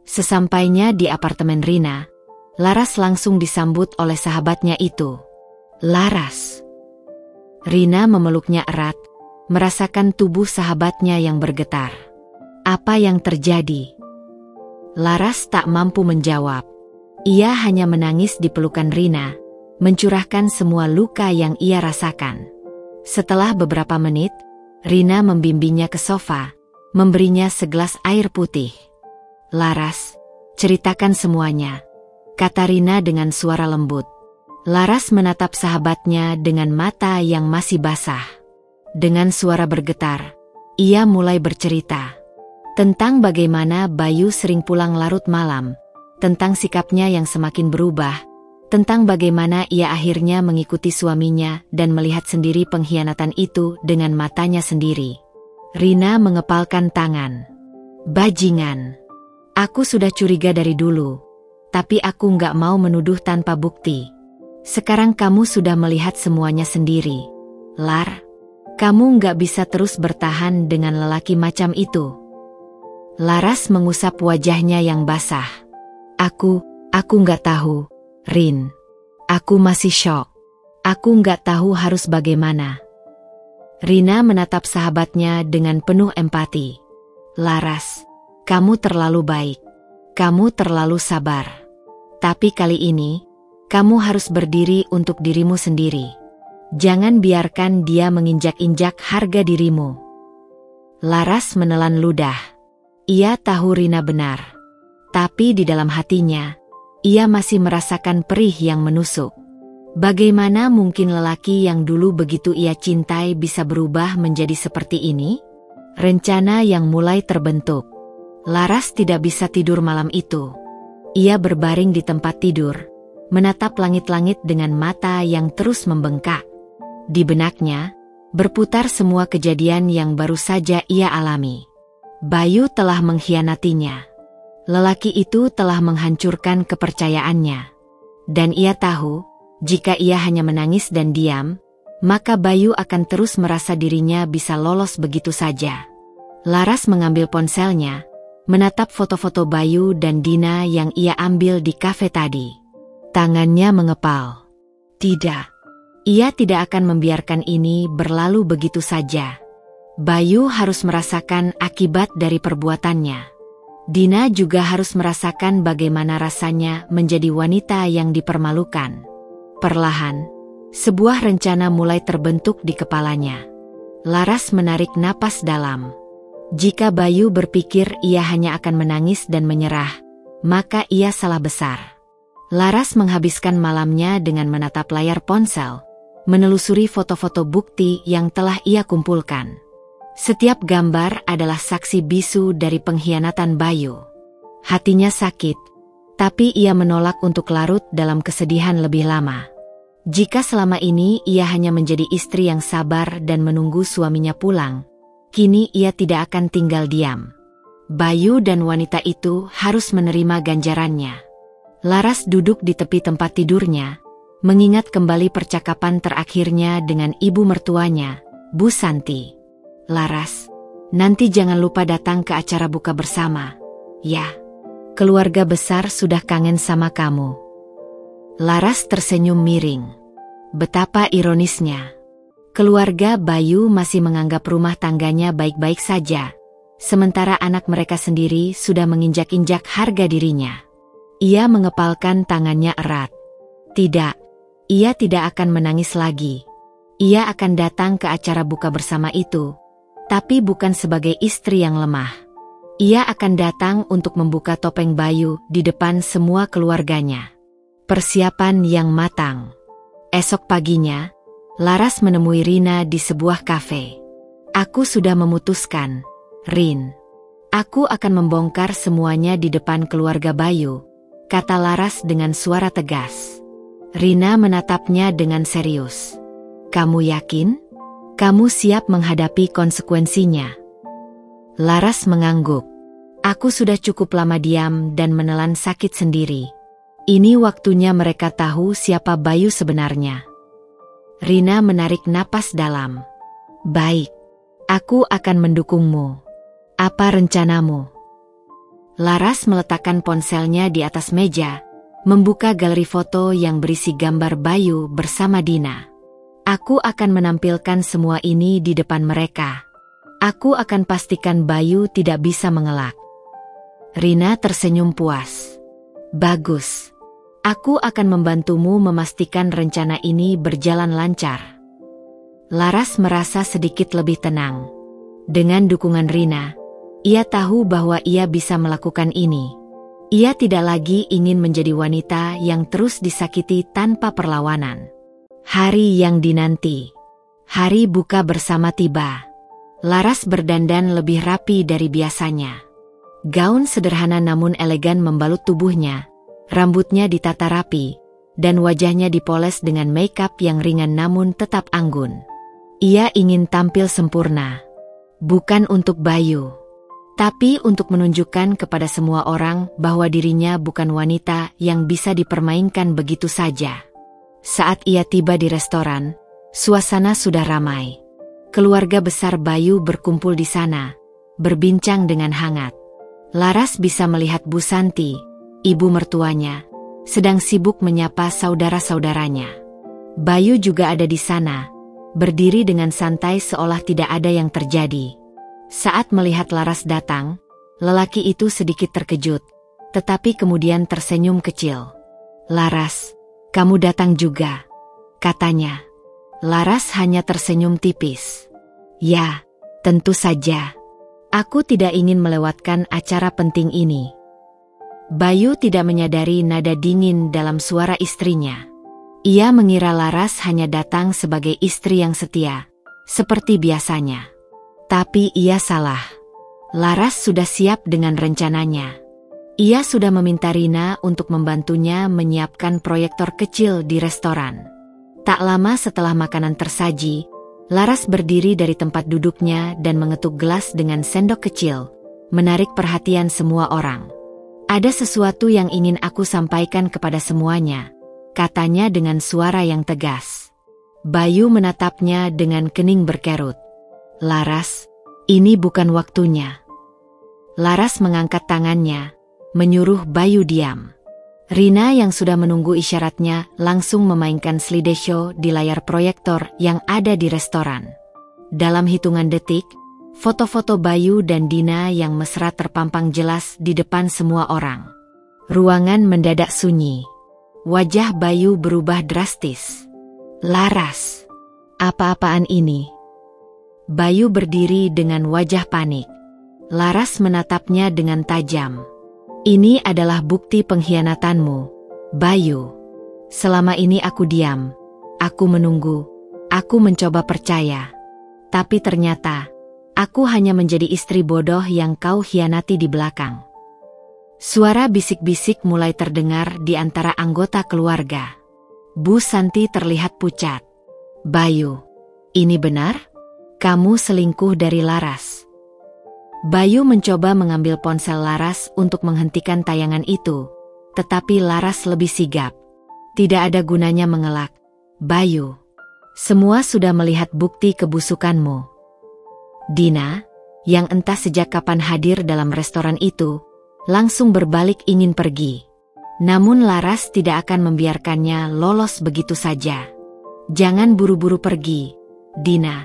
Sesampainya di apartemen Rina, Laras langsung disambut oleh sahabatnya itu. Laras. Rina memeluknya erat, merasakan tubuh sahabatnya yang bergetar. Apa yang terjadi? Laras tak mampu menjawab. Ia hanya menangis di pelukan Rina, mencurahkan semua luka yang ia rasakan. Setelah beberapa menit, Rina membimbingnya ke sofa, memberinya segelas air putih. Laras, ceritakan semuanya, kata Rina dengan suara lembut. Laras menatap sahabatnya dengan mata yang masih basah. Dengan suara bergetar, ia mulai bercerita. Tentang bagaimana Bayu sering pulang larut malam, tentang sikapnya yang semakin berubah, tentang bagaimana ia akhirnya mengikuti suaminya dan melihat sendiri pengkhianatan itu dengan matanya sendiri. Rina mengepalkan tangan. Bajingan. Aku sudah curiga dari dulu, tapi aku nggak mau menuduh tanpa bukti. Sekarang kamu sudah melihat semuanya sendiri. Lar, kamu nggak bisa terus bertahan dengan lelaki macam itu. Laras mengusap wajahnya yang basah. Aku nggak tahu, Rin. Aku masih syok. Aku nggak tahu harus bagaimana. Rina menatap sahabatnya dengan penuh empati. Laras, kamu terlalu baik. Kamu terlalu sabar. Tapi kali ini, kamu harus berdiri untuk dirimu sendiri. Jangan biarkan dia menginjak-injak harga dirimu. Laras menelan ludah. Ia tahu Rina benar. Tapi di dalam hatinya, ia masih merasakan perih yang menusuk. Bagaimana mungkin lelaki yang dulu begitu ia cintai bisa berubah menjadi seperti ini? Rencana yang mulai terbentuk. Laras tidak bisa tidur malam itu. Ia berbaring di tempat tidur, menatap langit-langit dengan mata yang terus membengkak. Di benaknya, berputar semua kejadian yang baru saja ia alami. Bayu telah mengkhianatinya. Lelaki itu telah menghancurkan kepercayaannya. Dan ia tahu, jika ia hanya menangis dan diam, maka Bayu akan terus merasa dirinya bisa lolos begitu saja. Laras mengambil ponselnya, menatap foto-foto Bayu dan Dina yang ia ambil di kafe tadi. Tangannya mengepal. Tidak. Ia tidak akan membiarkan ini berlalu begitu saja. Bayu harus merasakan akibat dari perbuatannya. Dina juga harus merasakan bagaimana rasanya menjadi wanita yang dipermalukan. Perlahan, sebuah rencana mulai terbentuk di kepalanya. Laras menarik napas dalam. Jika Bayu berpikir ia hanya akan menangis dan menyerah, maka ia salah besar. Laras menghabiskan malamnya dengan menatap layar ponsel, menelusuri foto-foto bukti yang telah ia kumpulkan. Setiap gambar adalah saksi bisu dari pengkhianatan Bayu. Hatinya sakit, tapi ia menolak untuk larut dalam kesedihan lebih lama. Jika selama ini ia hanya menjadi istri yang sabar dan menunggu suaminya pulang, kini ia tidak akan tinggal diam. Bayu dan wanita itu harus menerima ganjarannya. Laras duduk di tepi tempat tidurnya, mengingat kembali percakapan terakhirnya dengan ibu mertuanya, Bu Santi. Laras, nanti jangan lupa datang ke acara buka bersama. Ya, keluarga besar sudah kangen sama kamu. Laras tersenyum miring. Betapa ironisnya. Keluarga Bayu masih menganggap rumah tangganya baik-baik saja, sementara anak mereka sendiri sudah menginjak-injak harga dirinya. Ia mengepalkan tangannya erat. Tidak, ia tidak akan menangis lagi. Ia akan datang ke acara buka bersama itu, tapi bukan sebagai istri yang lemah. Ia akan datang untuk membuka topeng Bayu di depan semua keluarganya. Persiapan yang matang. Esok paginya, Laras menemui Rina di sebuah kafe. Aku sudah memutuskan, Rin. Aku akan membongkar semuanya di depan keluarga Bayu, kata Laras dengan suara tegas. Rina menatapnya dengan serius. Kamu yakin? Kamu siap menghadapi konsekuensinya? Laras mengangguk. Aku sudah cukup lama diam dan menelan sakit sendiri. Ini waktunya mereka tahu siapa Bayu sebenarnya. Rina menarik napas dalam. Baik, aku akan mendukungmu. Apa rencanamu? Laras meletakkan ponselnya di atas meja, membuka galeri foto yang berisi gambar Bayu bersama Dina. Aku akan menampilkan semua ini di depan mereka. Aku akan pastikan Bayu tidak bisa mengelak. Rina tersenyum puas. Bagus. Aku akan membantumu memastikan rencana ini berjalan lancar. Laras merasa sedikit lebih tenang. Dengan dukungan Rina, ia tahu bahwa ia bisa melakukan ini. Ia tidak lagi ingin menjadi wanita yang terus disakiti tanpa perlawanan. Hari yang dinanti. Hari buka bersama tiba. Laras berdandan lebih rapi dari biasanya. Gaun sederhana namun elegan membalut tubuhnya. Rambutnya ditata rapi, dan wajahnya dipoles dengan makeup yang ringan namun tetap anggun. Ia ingin tampil sempurna. Bukan untuk Bayu, tapi untuk menunjukkan kepada semua orang bahwa dirinya bukan wanita yang bisa dipermainkan begitu saja. Saat ia tiba di restoran, suasana sudah ramai. Keluarga besar Bayu berkumpul di sana, berbincang dengan hangat. Laras bisa melihat Bu Santi, ibu mertuanya, sedang sibuk menyapa saudara-saudaranya. Bayu juga ada di sana, berdiri dengan santai seolah tidak ada yang terjadi. Saat melihat Laras datang, lelaki itu sedikit terkejut, tetapi kemudian tersenyum kecil. Laras, kamu datang juga, katanya. Laras hanya tersenyum tipis. Ya, tentu saja. Aku tidak ingin melewatkan acara penting ini. Bayu tidak menyadari nada dingin dalam suara istrinya. Ia mengira Laras hanya datang sebagai istri yang setia, seperti biasanya. Tapi ia salah. Laras sudah siap dengan rencananya. Ia sudah meminta Rina untuk membantunya menyiapkan proyektor kecil di restoran. Tak lama setelah makanan tersaji, Laras berdiri dari tempat duduknya dan mengetuk gelas dengan sendok kecil, menarik perhatian semua orang. Ada sesuatu yang ingin aku sampaikan kepada semuanya, katanya dengan suara yang tegas. Bayu menatapnya dengan kening berkerut. Laras, ini bukan waktunya. Laras mengangkat tangannya, menyuruh Bayu diam. Rina yang sudah menunggu isyaratnya langsung memainkan slideshow di layar proyektor yang ada di restoran. Dalam hitungan detik, foto-foto Bayu dan Dina yang mesra terpampang jelas di depan semua orang. Ruangan mendadak sunyi. Wajah Bayu berubah drastis. Laras, apa-apaan ini? Bayu berdiri dengan wajah panik. Laras menatapnya dengan tajam. Ini adalah bukti pengkhianatanmu, Bayu. Selama ini aku diam, aku menunggu, aku mencoba percaya. Tapi ternyata, aku hanya menjadi istri bodoh yang kau khianati di belakang. Suara bisik-bisik mulai terdengar di antara anggota keluarga. Bu Santi terlihat pucat. Bayu, ini benar? Kamu selingkuh dari Laras. Bayu mencoba mengambil ponsel Laras untuk menghentikan tayangan itu, tetapi Laras lebih sigap. Tidak ada gunanya mengelak. Bayu, semua sudah melihat bukti kebusukanmu. Dina, yang entah sejak kapan hadir dalam restoran itu, langsung berbalik ingin pergi. Namun Laras tidak akan membiarkannya lolos begitu saja. Jangan buru-buru pergi, Dina,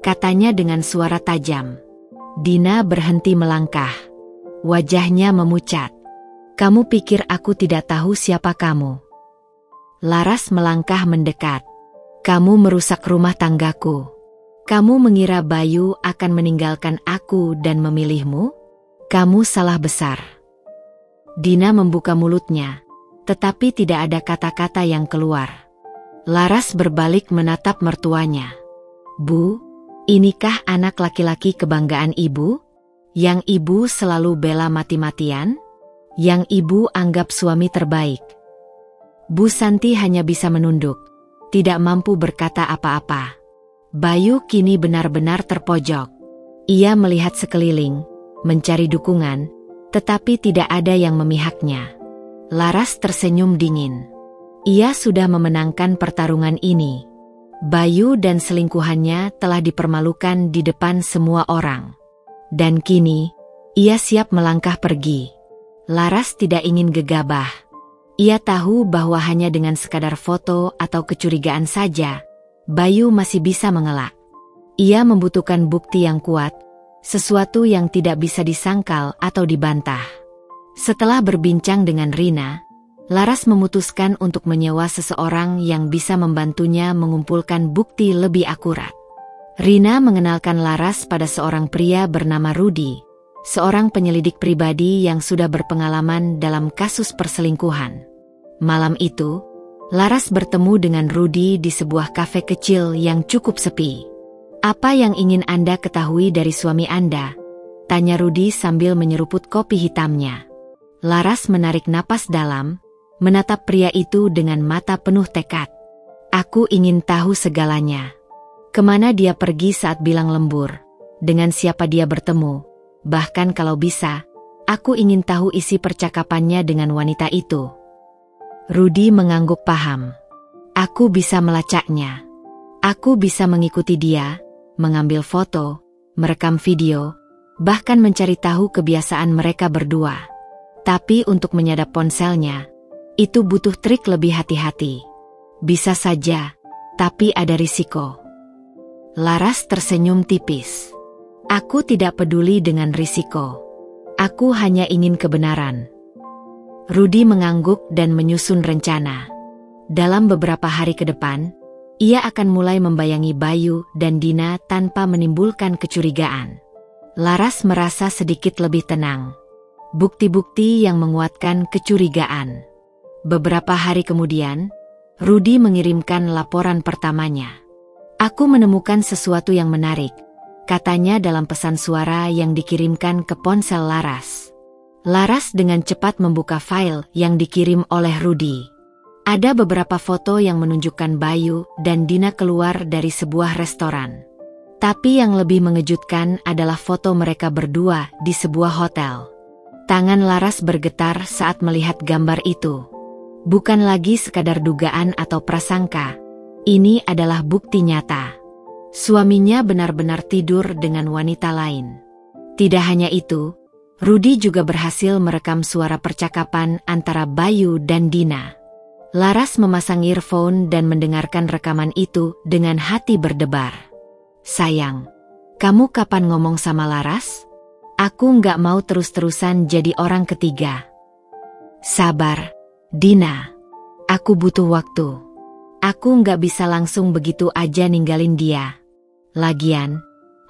katanya dengan suara tajam. Dina berhenti melangkah. Wajahnya memucat. Kamu pikir aku tidak tahu siapa kamu? Laras melangkah mendekat. Kamu merusak rumah tanggaku. Kamu mengira Bayu akan meninggalkan aku dan memilihmu? Kamu salah besar. Dina membuka mulutnya, tetapi tidak ada kata-kata yang keluar. Laras berbalik menatap mertuanya. Bu, inikah anak laki-laki kebanggaan ibu? Yang ibu selalu bela mati-matian? Yang ibu anggap suami terbaik? Bu Santi hanya bisa menunduk, tidak mampu berkata apa-apa. Bayu kini benar-benar terpojok. Ia melihat sekeliling, mencari dukungan, tetapi tidak ada yang memihaknya. Laras tersenyum dingin. Ia sudah memenangkan pertarungan ini. Bayu dan selingkuhannya telah dipermalukan di depan semua orang. Dan kini, ia siap melangkah pergi. Laras tidak ingin gegabah. Ia tahu bahwa hanya dengan sekadar foto atau kecurigaan saja, Bayu masih bisa mengelak. Ia membutuhkan bukti yang kuat, sesuatu yang tidak bisa disangkal atau dibantah. Setelah berbincang dengan Rina, Laras memutuskan untuk menyewa seseorang yang bisa membantunya mengumpulkan bukti lebih akurat. Rina mengenalkan Laras pada seorang pria bernama Rudy, seorang penyelidik pribadi yang sudah berpengalaman dalam kasus perselingkuhan. Malam itu, Laras bertemu dengan Rudy di sebuah kafe kecil yang cukup sepi. Apa yang ingin Anda ketahui dari suami Anda? Tanya Rudy sambil menyeruput kopi hitamnya. Laras menarik napas dalam, menatap pria itu dengan mata penuh tekad. Aku ingin tahu segalanya. Kemana dia pergi saat bilang lembur? Dengan siapa dia bertemu? Bahkan kalau bisa, aku ingin tahu isi percakapannya dengan wanita itu. Rudy mengangguk paham. Aku bisa melacaknya. Aku bisa mengikuti dia, mengambil foto, merekam video, bahkan mencari tahu kebiasaan mereka berdua. Tapi untuk menyadap ponselnya, itu butuh trik lebih hati-hati. Bisa saja, tapi ada risiko. Laras tersenyum tipis. Aku tidak peduli dengan risiko. Aku hanya ingin kebenaran. Rudy mengangguk dan menyusun rencana. Dalam beberapa hari ke depan, ia akan mulai membayangi Bayu dan Dina tanpa menimbulkan kecurigaan. Laras merasa sedikit lebih tenang. Bukti-bukti yang menguatkan kecurigaan. Beberapa hari kemudian, Rudy mengirimkan laporan pertamanya. Aku menemukan sesuatu yang menarik, katanya dalam pesan suara yang dikirimkan ke ponsel Laras. Laras dengan cepat membuka file yang dikirim oleh Rudy. Ada beberapa foto yang menunjukkan Bayu dan Dina keluar dari sebuah restoran. Tapi yang lebih mengejutkan adalah foto mereka berdua di sebuah hotel. Tangan Laras bergetar saat melihat gambar itu. Bukan lagi sekadar dugaan atau prasangka. Ini adalah bukti nyata. Suaminya benar-benar tidur dengan wanita lain. Tidak hanya itu, Rudy juga berhasil merekam suara percakapan antara Bayu dan Dina. Laras memasang earphone dan mendengarkan rekaman itu dengan hati berdebar. Sayang, kamu kapan ngomong sama Laras? Aku nggak mau terus-terusan jadi orang ketiga. Sabar, Dina. Aku butuh waktu. Aku nggak bisa langsung begitu aja ninggalin dia. Lagian,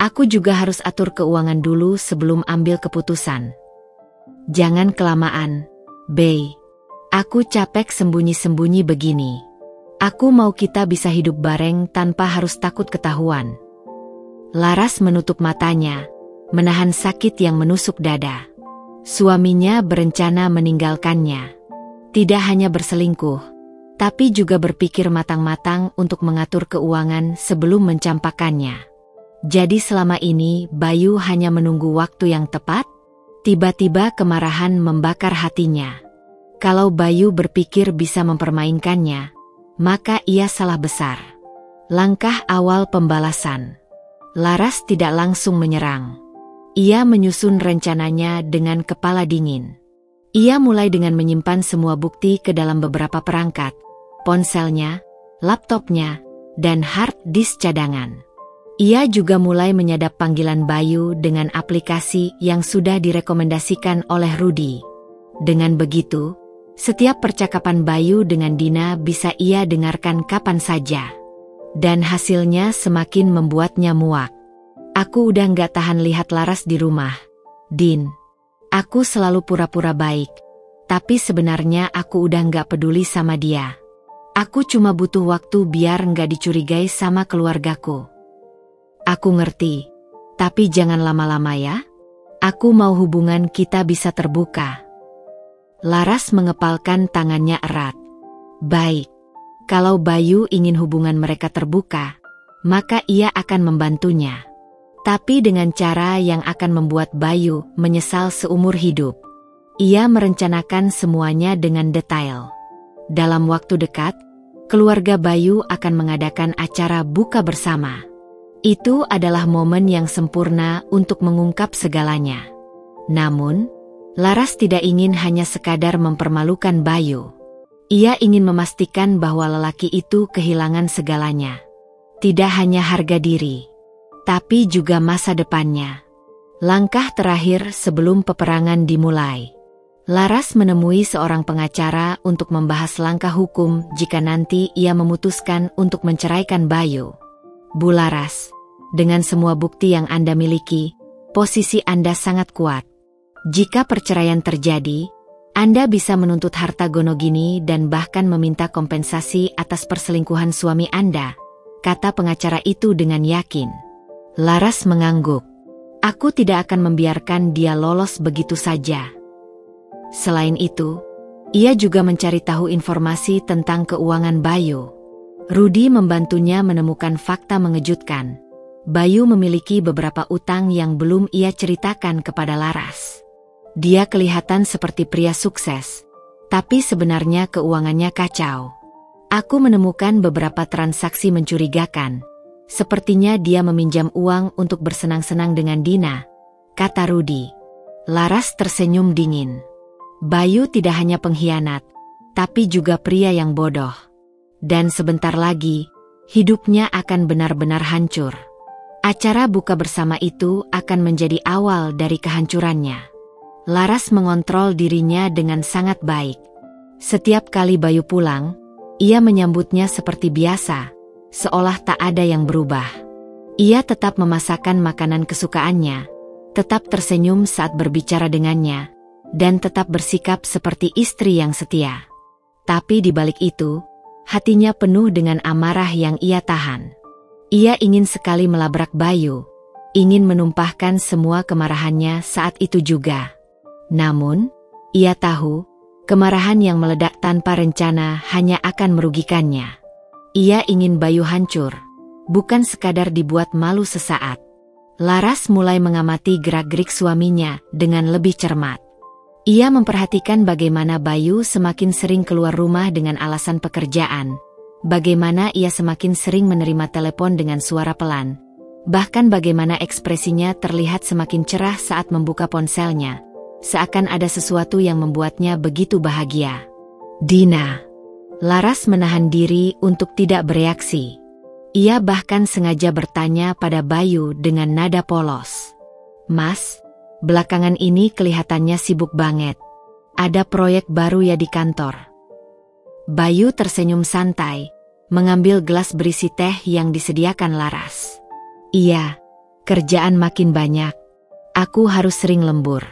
aku juga harus atur keuangan dulu sebelum ambil keputusan. Jangan kelamaan, Bey. Aku capek sembunyi-sembunyi begini. Aku mau kita bisa hidup bareng tanpa harus takut ketahuan. Laras menutup matanya, menahan sakit yang menusuk dada. Suaminya berencana meninggalkannya. Tidak hanya berselingkuh, tapi juga berpikir matang-matang untuk mengatur keuangan sebelum mencampakkannya. Jadi selama ini Bayu hanya menunggu waktu yang tepat. Tiba-tiba kemarahan membakar hatinya. Kalau Bayu berpikir bisa mempermainkannya, maka ia salah besar. Langkah awal pembalasan. Laras tidak langsung menyerang. Ia menyusun rencananya dengan kepala dingin. Ia mulai dengan menyimpan semua bukti ke dalam beberapa perangkat, ponselnya, laptopnya, dan hard disk cadangan. Ia juga mulai menyadap panggilan Bayu dengan aplikasi yang sudah direkomendasikan oleh Rudy. Dengan begitu, setiap percakapan Bayu dengan Dina bisa ia dengarkan kapan saja. Dan hasilnya semakin membuatnya muak. Aku udah gak tahan lihat Laras di rumah. Din, aku selalu pura-pura baik. Tapi sebenarnya aku udah gak peduli sama dia. Aku cuma butuh waktu biar gak dicurigai sama keluargaku. Aku ngerti, tapi jangan lama-lama ya. Aku mau hubungan kita bisa terbuka. Laras mengepalkan tangannya erat. Baik, kalau Bayu ingin hubungan mereka terbuka, maka ia akan membantunya. Tapi dengan cara yang akan membuat Bayu menyesal seumur hidup. Ia merencanakan semuanya dengan detail. Dalam waktu dekat, keluarga Bayu akan mengadakan acara buka bersama. Itu adalah momen yang sempurna untuk mengungkap segalanya. Namun, Laras tidak ingin hanya sekadar mempermalukan Bayu. Ia ingin memastikan bahwa lelaki itu kehilangan segalanya. Tidak hanya harga diri, tapi juga masa depannya. Langkah terakhir sebelum peperangan dimulai. Laras menemui seorang pengacara untuk membahas langkah hukum jika nanti ia memutuskan untuk menceraikan Bayu. Bu Laras, dengan semua bukti yang Anda miliki, posisi Anda sangat kuat. Jika perceraian terjadi, Anda bisa menuntut harta gonogini dan bahkan meminta kompensasi atas perselingkuhan suami Anda, kata pengacara itu dengan yakin. Laras mengangguk. Aku tidak akan membiarkan dia lolos begitu saja. Selain itu, ia juga mencari tahu informasi tentang keuangan Bayu. Rudy membantunya menemukan fakta mengejutkan. Bayu memiliki beberapa utang yang belum ia ceritakan kepada Laras. Dia kelihatan seperti pria sukses, tapi sebenarnya keuangannya kacau. Aku menemukan beberapa transaksi mencurigakan. Sepertinya dia meminjam uang untuk bersenang-senang dengan Dina, kata Rudy. Laras tersenyum dingin. Bayu tidak hanya pengkhianat, tapi juga pria yang bodoh. Dan sebentar lagi, hidupnya akan benar-benar hancur. Acara buka bersama itu akan menjadi awal dari kehancurannya. Laras mengontrol dirinya dengan sangat baik. Setiap kali Bayu pulang, ia menyambutnya seperti biasa, seolah tak ada yang berubah. Ia tetap memasakkan makanan kesukaannya, tetap tersenyum saat berbicara dengannya, dan tetap bersikap seperti istri yang setia. Tapi di balik itu, hatinya penuh dengan amarah yang ia tahan. Ia ingin sekali melabrak Bayu, ingin menumpahkan semua kemarahannya saat itu juga. Namun, ia tahu, kemarahan yang meledak tanpa rencana hanya akan merugikannya. Ia ingin Bayu hancur, bukan sekadar dibuat malu sesaat. Laras mulai mengamati gerak-gerik suaminya dengan lebih cermat. Ia memperhatikan bagaimana Bayu semakin sering keluar rumah dengan alasan pekerjaan. Bagaimana ia semakin sering menerima telepon dengan suara pelan. Bahkan bagaimana ekspresinya terlihat semakin cerah saat membuka ponselnya. Seakan ada sesuatu yang membuatnya begitu bahagia. Dina. Laras menahan diri untuk tidak bereaksi. Ia bahkan sengaja bertanya pada Bayu dengan nada polos. Mas, belakangan ini kelihatannya sibuk banget. Ada proyek baru ya di kantor? Bayu tersenyum santai, mengambil gelas berisi teh yang disediakan Laras. Iya, kerjaan makin banyak. Aku harus sering lembur.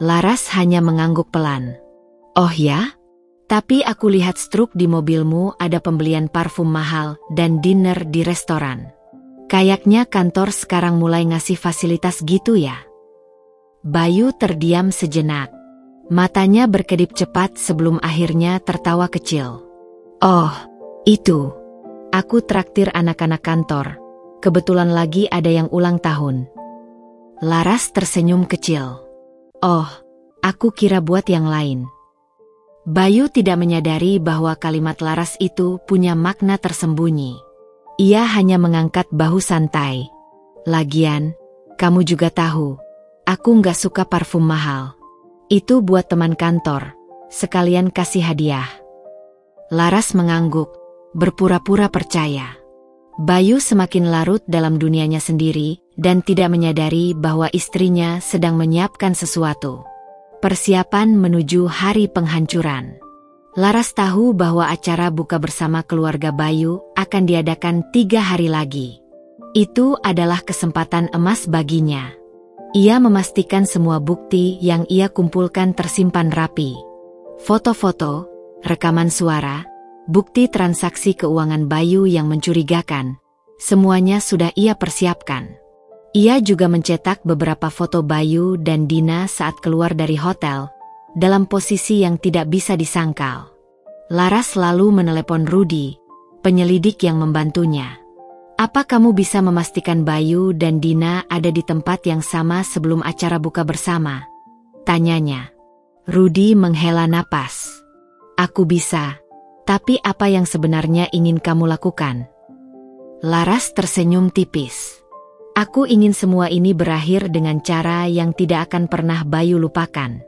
Laras hanya mengangguk pelan. Oh ya? Tapi aku lihat struk di mobilmu ada pembelian parfum mahal dan dinner di restoran. Kayaknya kantor sekarang mulai ngasih fasilitas gitu ya? Bayu terdiam sejenak. Matanya berkedip cepat sebelum akhirnya tertawa kecil. Oh, itu. Aku traktir anak-anak kantor. Kebetulan lagi ada yang ulang tahun. Laras tersenyum kecil. Oh, aku kira buat yang lain. Bayu tidak menyadari bahwa kalimat Laras itu punya makna tersembunyi. Ia hanya mengangkat bahu santai. Lagian, kamu juga tahu, aku nggak suka parfum mahal. Itu buat teman kantor, sekalian kasih hadiah. Laras mengangguk, berpura-pura percaya. Bayu semakin larut dalam dunianya sendiri dan tidak menyadari bahwa istrinya sedang menyiapkan sesuatu. Persiapan menuju hari penghancuran. Laras tahu bahwa acara buka bersama keluarga Bayu akan diadakan 3 hari lagi. Itu adalah kesempatan emas baginya. Ia memastikan semua bukti yang ia kumpulkan tersimpan rapi. Foto-foto, rekaman suara, bukti transaksi keuangan Bayu yang mencurigakan, semuanya sudah ia persiapkan. Ia juga mencetak beberapa foto Bayu dan Dina saat keluar dari hotel, dalam posisi yang tidak bisa disangkal. Laras lalu menelepon Rudy, penyelidik yang membantunya. "Apa kamu bisa memastikan Bayu dan Dina ada di tempat yang sama sebelum acara buka bersama?" tanyanya. Rudy menghela napas. "Aku bisa, tapi apa yang sebenarnya ingin kamu lakukan?" Laras tersenyum tipis. "Aku ingin semua ini berakhir dengan cara yang tidak akan pernah Bayu lupakan."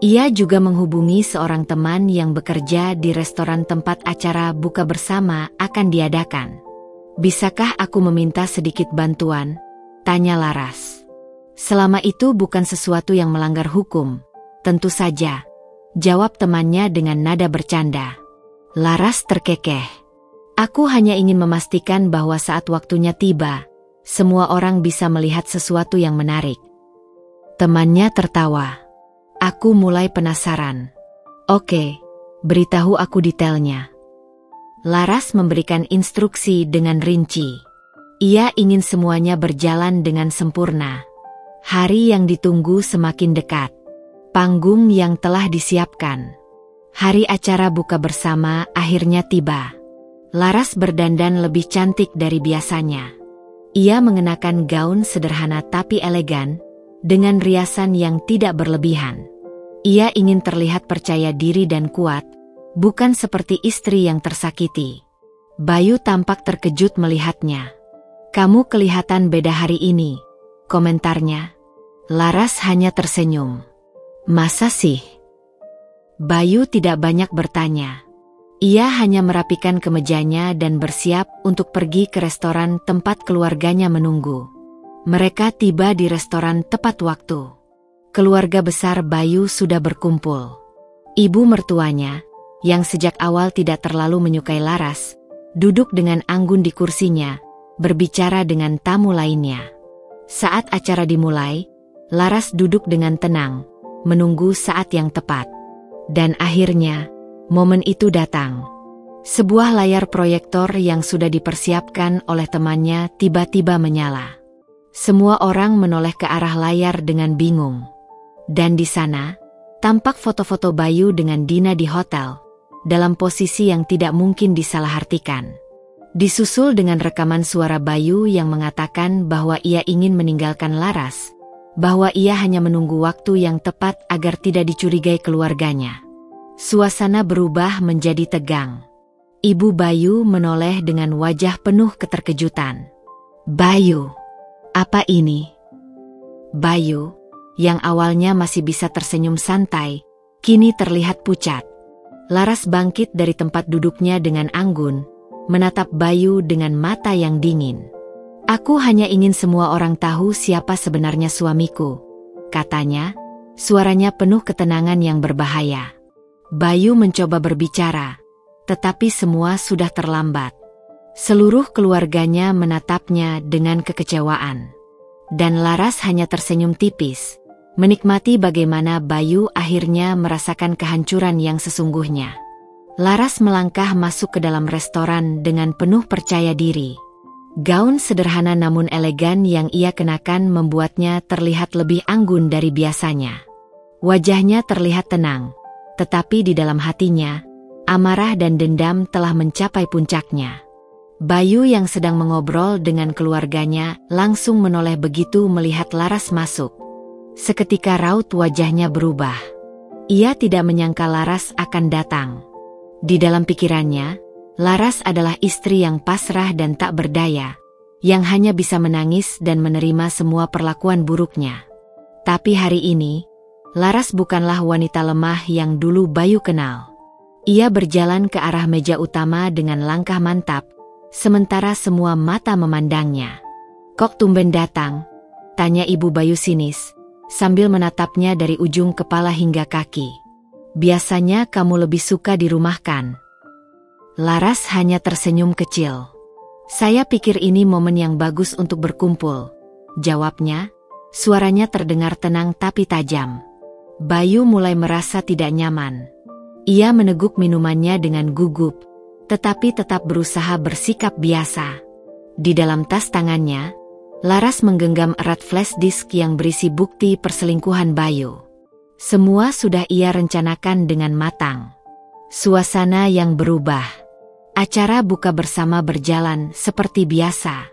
Ia juga menghubungi seorang teman yang bekerja di restoran tempat acara buka bersama akan diadakan. "Bisakah aku meminta sedikit bantuan?" tanya Laras. "Selama itu bukan sesuatu yang melanggar hukum." "Tentu saja," jawab temannya dengan nada bercanda. Laras terkekeh. "Aku hanya ingin memastikan bahwa saat waktunya tiba, semua orang bisa melihat sesuatu yang menarik." Temannya tertawa. "Aku mulai penasaran." "Oke, beritahu aku detailnya." Laras memberikan instruksi dengan rinci. Ia ingin semuanya berjalan dengan sempurna. Hari yang ditunggu semakin dekat. Panggung yang telah disiapkan. Hari acara buka bersama akhirnya tiba. Laras berdandan lebih cantik dari biasanya. Ia mengenakan gaun sederhana tapi elegan, dengan riasan yang tidak berlebihan. Ia ingin terlihat percaya diri dan kuat, bukan seperti istri yang tersakiti. Bayu tampak terkejut melihatnya. "Kamu kelihatan beda hari ini," komentarnya. Laras hanya tersenyum. "Masa sih?" Bayu tidak banyak bertanya. Ia hanya merapikan kemejanya dan bersiap untuk pergi ke restoran tempat keluarganya menunggu. Mereka tiba di restoran tepat waktu. Keluarga besar Bayu sudah berkumpul. Ibu mertuanya, yang sejak awal tidak terlalu menyukai Laras, duduk dengan anggun di kursinya, berbicara dengan tamu lainnya. Saat acara dimulai, Laras duduk dengan tenang, menunggu saat yang tepat. Dan akhirnya, momen itu datang. Sebuah layar proyektor yang sudah dipersiapkan oleh temannya tiba-tiba menyala. Semua orang menoleh ke arah layar dengan bingung. Dan di sana, tampak foto-foto Bayu dengan Dina di hotel, dalam posisi yang tidak mungkin disalahartikan. Disusul dengan rekaman suara Bayu yang mengatakan bahwa ia ingin meninggalkan Laras, bahwa ia hanya menunggu waktu yang tepat agar tidak dicurigai keluarganya. Suasana berubah menjadi tegang. Ibu Bayu menoleh dengan wajah penuh keterkejutan. "Bayu, apa ini?" Bayu, yang awalnya masih bisa tersenyum santai, kini terlihat pucat. Laras bangkit dari tempat duduknya dengan anggun, menatap Bayu dengan mata yang dingin. "Aku hanya ingin semua orang tahu siapa sebenarnya suamiku," katanya, suaranya penuh ketenangan yang berbahaya. Bayu mencoba berbicara, tetapi semua sudah terlambat. Seluruh keluarganya menatapnya dengan kekecewaan. Dan Laras hanya tersenyum tipis, menikmati bagaimana Bayu akhirnya merasakan kehancuran yang sesungguhnya. Laras melangkah masuk ke dalam restoran dengan penuh percaya diri. Gaun sederhana namun elegan yang ia kenakan membuatnya terlihat lebih anggun dari biasanya. Wajahnya terlihat tenang, tetapi di dalam hatinya, amarah dan dendam telah mencapai puncaknya. Bayu yang sedang mengobrol dengan keluarganya langsung menoleh begitu melihat Laras masuk. Seketika raut wajahnya berubah. Ia tidak menyangka Laras akan datang. Di dalam pikirannya, Laras adalah istri yang pasrah dan tak berdaya, yang hanya bisa menangis dan menerima semua perlakuan buruknya. Tapi hari ini, Laras bukanlah wanita lemah yang dulu Bayu kenal. Ia berjalan ke arah meja utama dengan langkah mantap, sementara semua mata memandangnya. "Kok tumben datang?" tanya Ibu Bayu sinis, sambil menatapnya dari ujung kepala hingga kaki. "Biasanya kamu lebih suka di rumah kan?" Laras hanya tersenyum kecil. "Saya pikir ini momen yang bagus untuk berkumpul," jawabnya. Suaranya terdengar tenang tapi tajam. Bayu mulai merasa tidak nyaman. Ia meneguk minumannya dengan gugup, tetapi tetap berusaha bersikap biasa. Di dalam tas tangannya, Laras menggenggam erat flash disk yang berisi bukti perselingkuhan Bayu. Semua sudah ia rencanakan dengan matang. Suasana yang berubah. Acara buka bersama berjalan seperti biasa.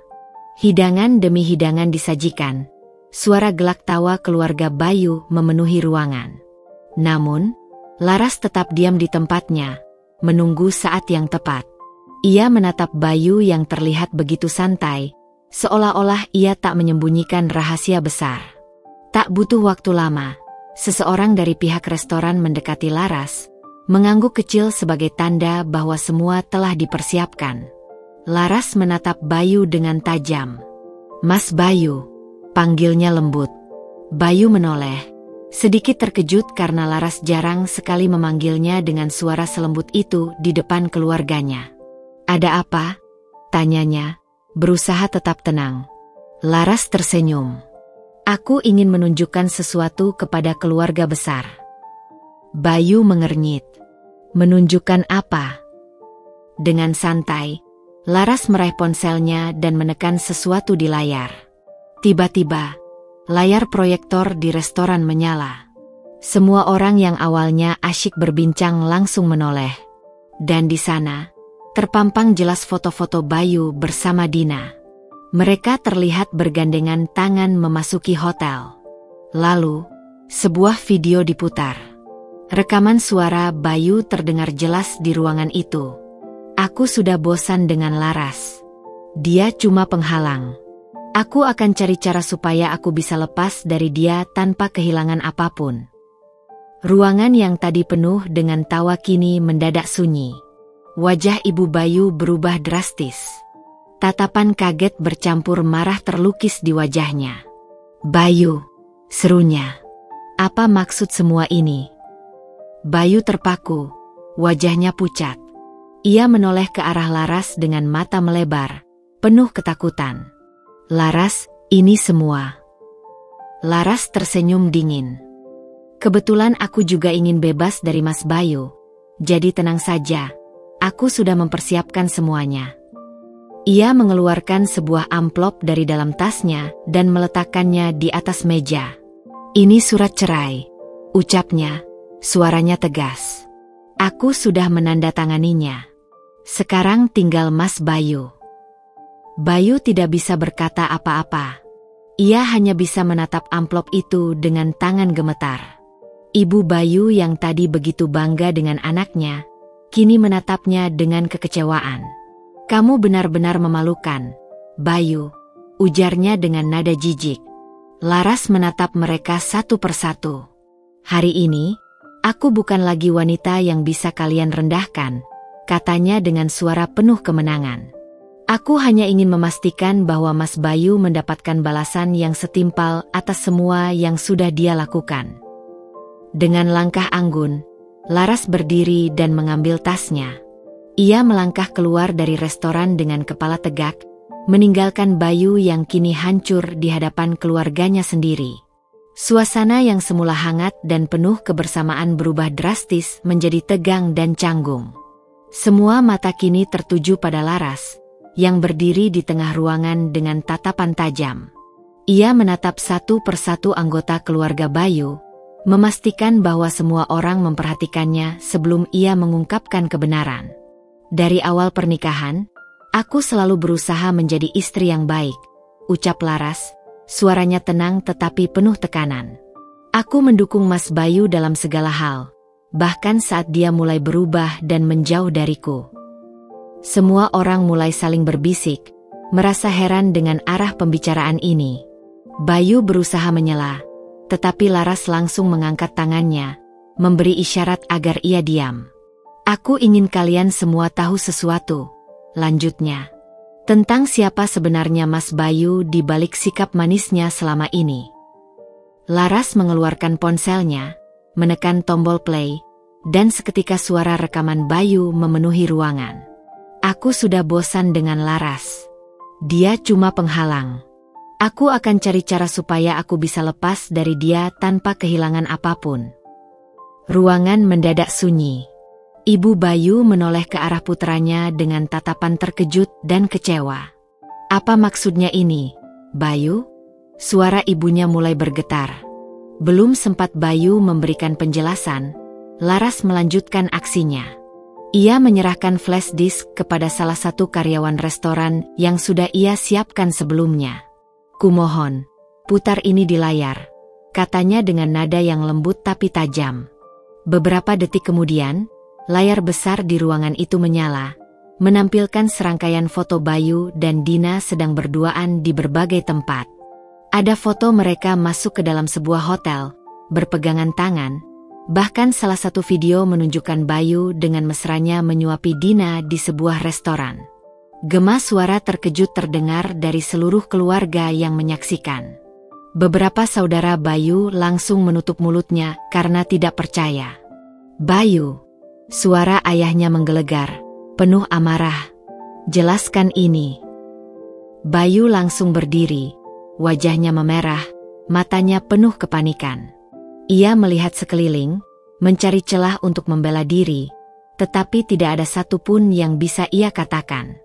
Hidangan demi hidangan disajikan. Suara gelak tawa keluarga Bayu memenuhi ruangan. Namun, Laras tetap diam di tempatnya, menunggu saat yang tepat. Ia menatap Bayu yang terlihat begitu santai, seolah-olah ia tak menyembunyikan rahasia besar. Tak butuh waktu lama, seseorang dari pihak restoran mendekati Laras, mengangguk kecil sebagai tanda bahwa semua telah dipersiapkan. Laras menatap Bayu dengan tajam. "Mas Bayu," panggilnya lembut. Bayu menoleh, sedikit terkejut karena Laras jarang sekali memanggilnya dengan suara selembut itu di depan keluarganya. "Ada apa?" tanyanya, berusaha tetap tenang. Laras tersenyum. "Aku ingin menunjukkan sesuatu kepada keluarga besar." Bayu mengernyit. "Menunjukkan apa?" Dengan santai, Laras meraih ponselnya dan menekan sesuatu di layar. Tiba-tiba, layar proyektor di restoran menyala. Semua orang yang awalnya asyik berbincang langsung menoleh. Dan di sana, terpampang jelas foto-foto Bayu bersama Dina. Mereka terlihat bergandengan tangan memasuki hotel. Lalu, sebuah video diputar. Rekaman suara Bayu terdengar jelas di ruangan itu. "Aku sudah bosan dengan Laras. Dia cuma penghalang. Aku akan cari cara supaya aku bisa lepas dari dia tanpa kehilangan apapun." Ruangan yang tadi penuh dengan tawa kini mendadak sunyi. Wajah Ibu Bayu berubah drastis. Tatapan kaget bercampur marah terlukis di wajahnya. "Bayu," serunya. "Apa maksud semua ini?" Bayu terpaku, wajahnya pucat. Ia menoleh ke arah Laras dengan mata melebar, penuh ketakutan. "Laras, ini semua." Laras tersenyum dingin. "Kebetulan aku juga ingin bebas dari Mas Bayu. Jadi tenang saja, aku sudah mempersiapkan semuanya." Ia mengeluarkan sebuah amplop dari dalam tasnya dan meletakkannya di atas meja. "Ini surat cerai," ucapnya, suaranya tegas. "Aku sudah menandatanganinya. Sekarang tinggal Mas Bayu." Bayu tidak bisa berkata apa-apa. Ia hanya bisa menatap amplop itu dengan tangan gemetar. Ibu Bayu yang tadi begitu bangga dengan anaknya, kini menatapnya dengan kekecewaan. "Kamu benar-benar memalukan, Bayu," ujarnya dengan nada jijik. Laras menatap mereka satu persatu. "Hari ini, aku bukan lagi wanita yang bisa kalian rendahkan," katanya dengan suara penuh kemenangan. "Aku hanya ingin memastikan bahwa Mas Bayu mendapatkan balasan yang setimpal atas semua yang sudah dia lakukan." Dengan langkah anggun, Laras berdiri dan mengambil tasnya. Ia melangkah keluar dari restoran dengan kepala tegak, meninggalkan Bayu yang kini hancur di hadapan keluarganya sendiri. Suasana yang semula hangat dan penuh kebersamaan berubah drastis menjadi tegang dan canggung. Semua mata kini tertuju pada Laras, yang berdiri di tengah ruangan dengan tatapan tajam. Ia menatap satu persatu anggota keluarga Bayu, memastikan bahwa semua orang memperhatikannya sebelum ia mengungkapkan kebenaran. "Dari awal pernikahan, aku selalu berusaha menjadi istri yang baik," ucap Laras, suaranya tenang tetapi penuh tekanan. "Aku mendukung Mas Bayu dalam segala hal, bahkan saat dia mulai berubah dan menjauh dariku." Semua orang mulai saling berbisik, merasa heran dengan arah pembicaraan ini. Bayu berusaha menyela, tetapi Laras langsung mengangkat tangannya, memberi isyarat agar ia diam. "Aku ingin kalian semua tahu sesuatu," lanjutnya. Tentang siapa sebenarnya Mas Bayu di balik sikap manisnya selama ini. Laras mengeluarkan ponselnya, menekan tombol play, dan seketika suara rekaman Bayu memenuhi ruangan. Aku sudah bosan dengan Laras. Dia cuma penghalang. Aku akan cari cara supaya aku bisa lepas dari dia tanpa kehilangan apapun. Ruangan mendadak sunyi. Ibu Bayu menoleh ke arah putranya dengan tatapan terkejut dan kecewa. Apa maksudnya ini, Bayu? Suara ibunya mulai bergetar. Belum sempat Bayu memberikan penjelasan, Laras melanjutkan aksinya. Ia menyerahkan flash disk kepada salah satu karyawan restoran yang sudah ia siapkan sebelumnya. Kumohon, putar ini di layar, katanya dengan nada yang lembut tapi tajam. Beberapa detik kemudian, layar besar di ruangan itu menyala, menampilkan serangkaian foto Bayu dan Dina sedang berduaan di berbagai tempat. Ada foto mereka masuk ke dalam sebuah hotel, berpegangan tangan, bahkan salah satu video menunjukkan Bayu dengan mesranya menyuapi Dina di sebuah restoran. Gema suara terkejut terdengar dari seluruh keluarga yang menyaksikan. Beberapa saudara Bayu langsung menutup mulutnya karena tidak percaya. Bayu, suara ayahnya menggelegar, penuh amarah. Jelaskan ini. Bayu langsung berdiri, wajahnya memerah, matanya penuh kepanikan. Ia melihat sekeliling, mencari celah untuk membela diri, tetapi tidak ada satupun yang bisa ia katakan.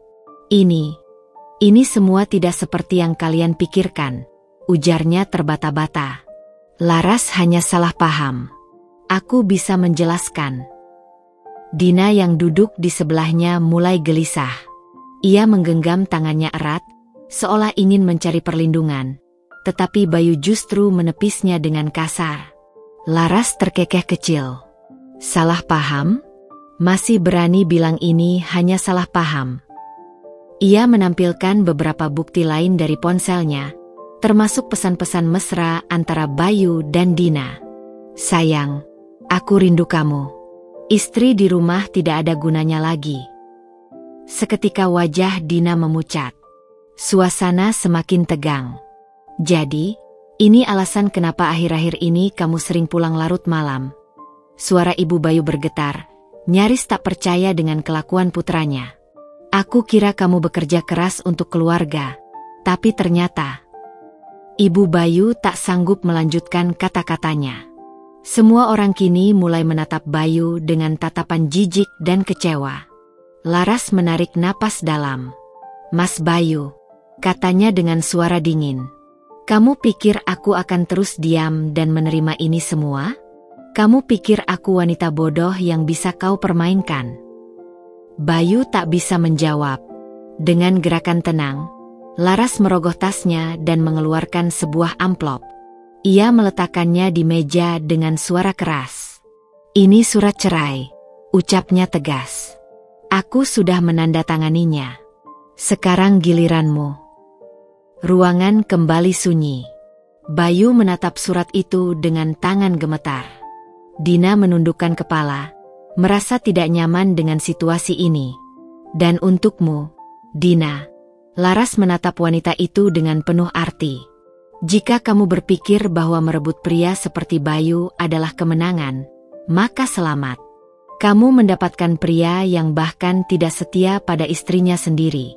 Ini semua tidak seperti yang kalian pikirkan, ujarnya terbata-bata. Laras hanya salah paham. Aku bisa menjelaskan. Dina yang duduk di sebelahnya mulai gelisah. Ia menggenggam tangannya erat, seolah ingin mencari perlindungan, tetapi Bayu justru menepisnya dengan kasar. Laras terkekeh kecil. Salah paham? Masih berani bilang ini hanya salah paham. Ia menampilkan beberapa bukti lain dari ponselnya, termasuk pesan-pesan mesra antara Bayu dan Dina. Sayang, aku rindu kamu. Istri di rumah tidak ada gunanya lagi. Seketika wajah Dina memucat. Suasana semakin tegang. Jadi, ini alasan kenapa akhir-akhir ini kamu sering pulang larut malam. Suara ibu Bayu bergetar, nyaris tak percaya dengan kelakuan putranya. Aku kira kamu bekerja keras untuk keluarga, tapi ternyata... Ibu Bayu tak sanggup melanjutkan kata-katanya. Semua orang kini mulai menatap Bayu dengan tatapan jijik dan kecewa. Laras menarik napas dalam. Mas Bayu, katanya dengan suara dingin. Kamu pikir aku akan terus diam dan menerima ini semua? Kamu pikir aku wanita bodoh yang bisa kau permainkan? Bayu tak bisa menjawab. Dengan gerakan tenang, Laras merogoh tasnya dan mengeluarkan sebuah amplop. Ia meletakkannya di meja dengan suara keras. Ini surat cerai, ucapnya tegas. Aku sudah menandatanganinya. Sekarang giliranmu. Ruangan kembali sunyi. Bayu menatap surat itu dengan tangan gemetar. Dina menundukkan kepala, merasa tidak nyaman dengan situasi ini. Dan untukmu, Dina, Laras menatap wanita itu dengan penuh arti. Jika kamu berpikir bahwa merebut pria seperti Bayu adalah kemenangan, maka selamat. Kamu mendapatkan pria yang bahkan tidak setia pada istrinya sendiri.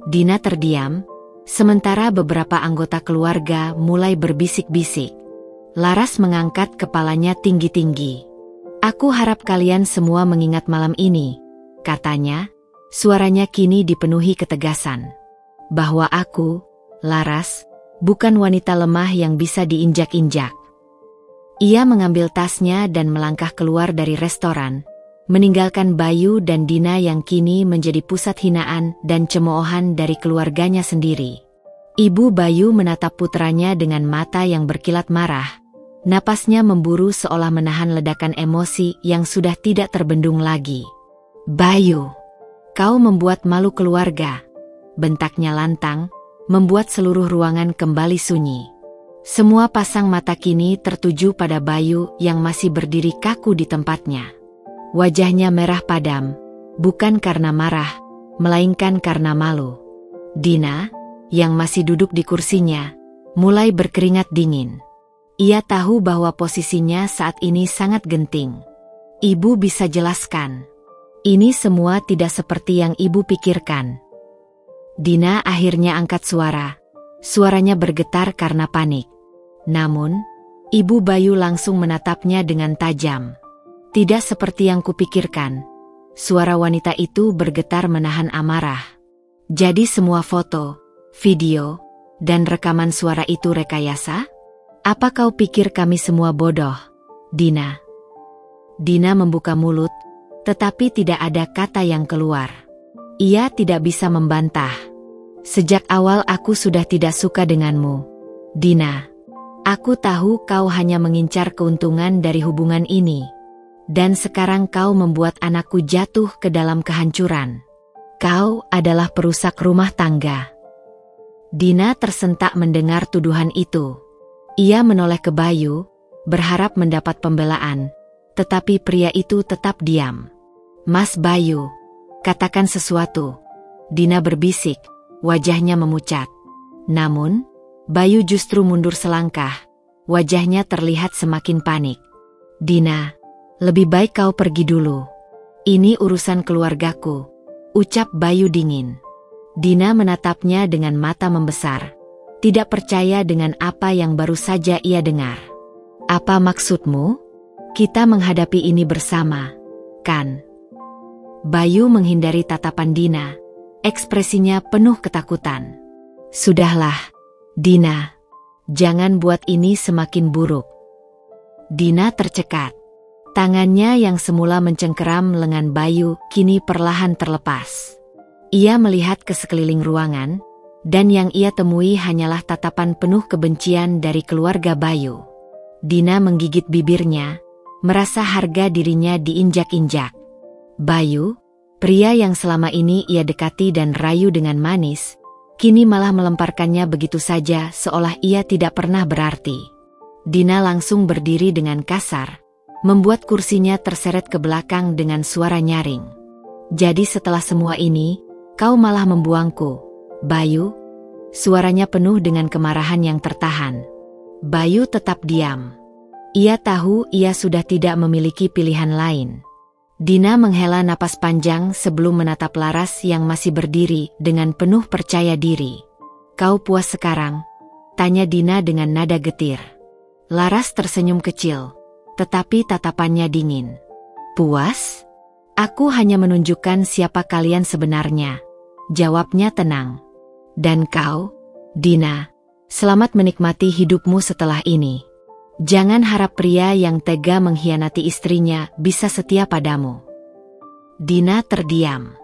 Dina terdiam, sementara beberapa anggota keluarga mulai berbisik-bisik. Laras mengangkat kepalanya tinggi-tinggi. Aku harap kalian semua mengingat malam ini, katanya, suaranya kini dipenuhi ketegasan. Bahwa aku, Laras, bukan wanita lemah yang bisa diinjak-injak. Ia mengambil tasnya dan melangkah keluar dari restoran, meninggalkan Bayu dan Dina yang kini menjadi pusat hinaan dan cemoohan dari keluarganya sendiri. Ibu Bayu menatap putranya dengan mata yang berkilat marah. Napasnya memburu seolah menahan ledakan emosi yang sudah tidak terbendung lagi. Bayu, kau membuat malu keluarga, bentaknya lantang, membuat seluruh ruangan kembali sunyi. Semua pasang mata kini tertuju pada Bayu yang masih berdiri kaku di tempatnya. Wajahnya merah padam, bukan karena marah, melainkan karena malu. Dina, yang masih duduk di kursinya, mulai berkeringat dingin. Ia tahu bahwa posisinya saat ini sangat genting. Ibu bisa jelaskan. Ini semua tidak seperti yang ibu pikirkan. Dina akhirnya angkat suara. Suaranya bergetar karena panik. Namun, Ibu Bayu langsung menatapnya dengan tajam. Tidak seperti yang kupikirkan. Suara wanita itu bergetar menahan amarah. Jadi semua foto, video, dan rekaman suara itu rekayasa? Apa kau pikir kami semua bodoh, Dina? Dina membuka mulut, tetapi tidak ada kata yang keluar. Ia tidak bisa membantah. Sejak awal aku sudah tidak suka denganmu, Dina. Aku tahu kau hanya mengincar keuntungan dari hubungan ini. Dan sekarang kau membuat anakku jatuh ke dalam kehancuran. Kau adalah perusak rumah tangga. Dina tersentak mendengar tuduhan itu. Ia menoleh ke Bayu, berharap mendapat pembelaan. Tetapi pria itu tetap diam. Mas Bayu, katakan sesuatu. Dina berbisik. Wajahnya memucat. Namun, Bayu justru mundur selangkah. Wajahnya terlihat semakin panik. Dina, lebih baik kau pergi dulu. Ini urusan keluargaku, ucap Bayu dingin. Dina menatapnya dengan mata membesar. Tidak percaya dengan apa yang baru saja ia dengar. Apa maksudmu? Kita menghadapi ini bersama, kan? Bayu menghindari tatapan Dina. Ekspresinya penuh ketakutan. Sudahlah, Dina. Jangan buat ini semakin buruk. Dina tercekat. Tangannya yang semula mencengkeram lengan Bayu kini perlahan terlepas. Ia melihat ke sekeliling ruangan, dan yang ia temui hanyalah tatapan penuh kebencian dari keluarga Bayu. Dina menggigit bibirnya, merasa harga dirinya diinjak-injak. Bayu, pria yang selama ini ia dekati dan rayu dengan manis, kini malah melemparkannya begitu saja seolah ia tidak pernah berarti. Dina langsung berdiri dengan kasar, membuat kursinya terseret ke belakang dengan suara nyaring. Jadi setelah semua ini, kau malah membuangku, Bayu? Suaranya penuh dengan kemarahan yang tertahan. Bayu tetap diam. Ia tahu ia sudah tidak memiliki pilihan lain. Dina menghela napas panjang sebelum menatap Laras yang masih berdiri dengan penuh percaya diri. Kau puas sekarang? Tanya Dina dengan nada getir. Laras tersenyum kecil, tetapi tatapannya dingin. Puas? Aku hanya menunjukkan siapa kalian sebenarnya. Jawabnya tenang. Dan kau, Dina, selamat menikmati hidupmu setelah ini. Jangan harap pria yang tega mengkhianati istrinya bisa setia padamu. Dina terdiam.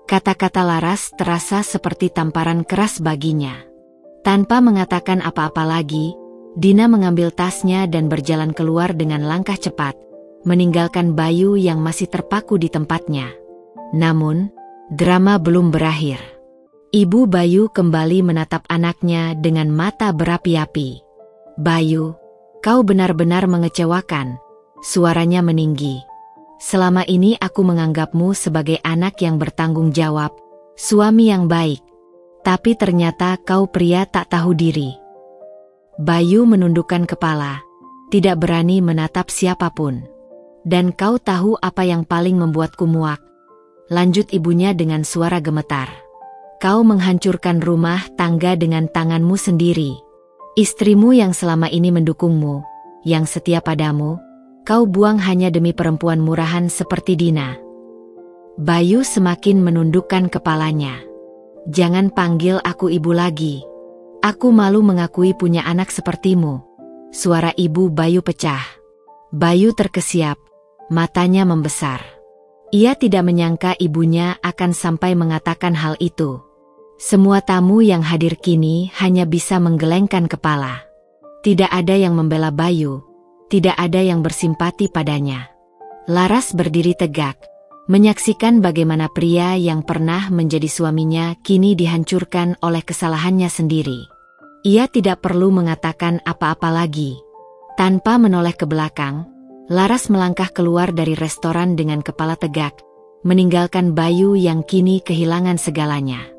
Kata-kata Laras terasa seperti tamparan keras baginya. Tanpa mengatakan apa-apa lagi, Dina mengambil tasnya dan berjalan keluar dengan langkah cepat, meninggalkan Bayu yang masih terpaku di tempatnya. Namun, drama belum berakhir. Ibu Bayu kembali menatap anaknya dengan mata berapi-api. Bayu, kau benar-benar mengecewakan, suaranya meninggi. Selama ini aku menganggapmu sebagai anak yang bertanggung jawab, suami yang baik. Tapi ternyata kau pria tak tahu diri. Bayu menundukkan kepala, tidak berani menatap siapapun. Dan kau tahu apa yang paling membuatku muak? Lanjut ibunya dengan suara gemetar. Kau menghancurkan rumah tangga dengan tanganmu sendiri. Istrimu yang selama ini mendukungmu, yang setia padamu, kau buang hanya demi perempuan murahan seperti Dina. Bayu semakin menundukkan kepalanya. Jangan panggil aku ibu lagi. Aku malu mengakui punya anak sepertimu. Suara ibu Bayu pecah. Bayu terkesiap, matanya membesar. Ia tidak menyangka ibunya akan sampai mengatakan hal itu. Semua tamu yang hadir kini hanya bisa menggelengkan kepala. Tidak ada yang membela Bayu, tidak ada yang bersimpati padanya. Laras berdiri tegak, menyaksikan bagaimana pria yang pernah menjadi suaminya kini dihancurkan oleh kesalahannya sendiri. Ia tidak perlu mengatakan apa-apa lagi. Tanpa menoleh ke belakang, Laras melangkah keluar dari restoran dengan kepala tegak, meninggalkan Bayu yang kini kehilangan segalanya.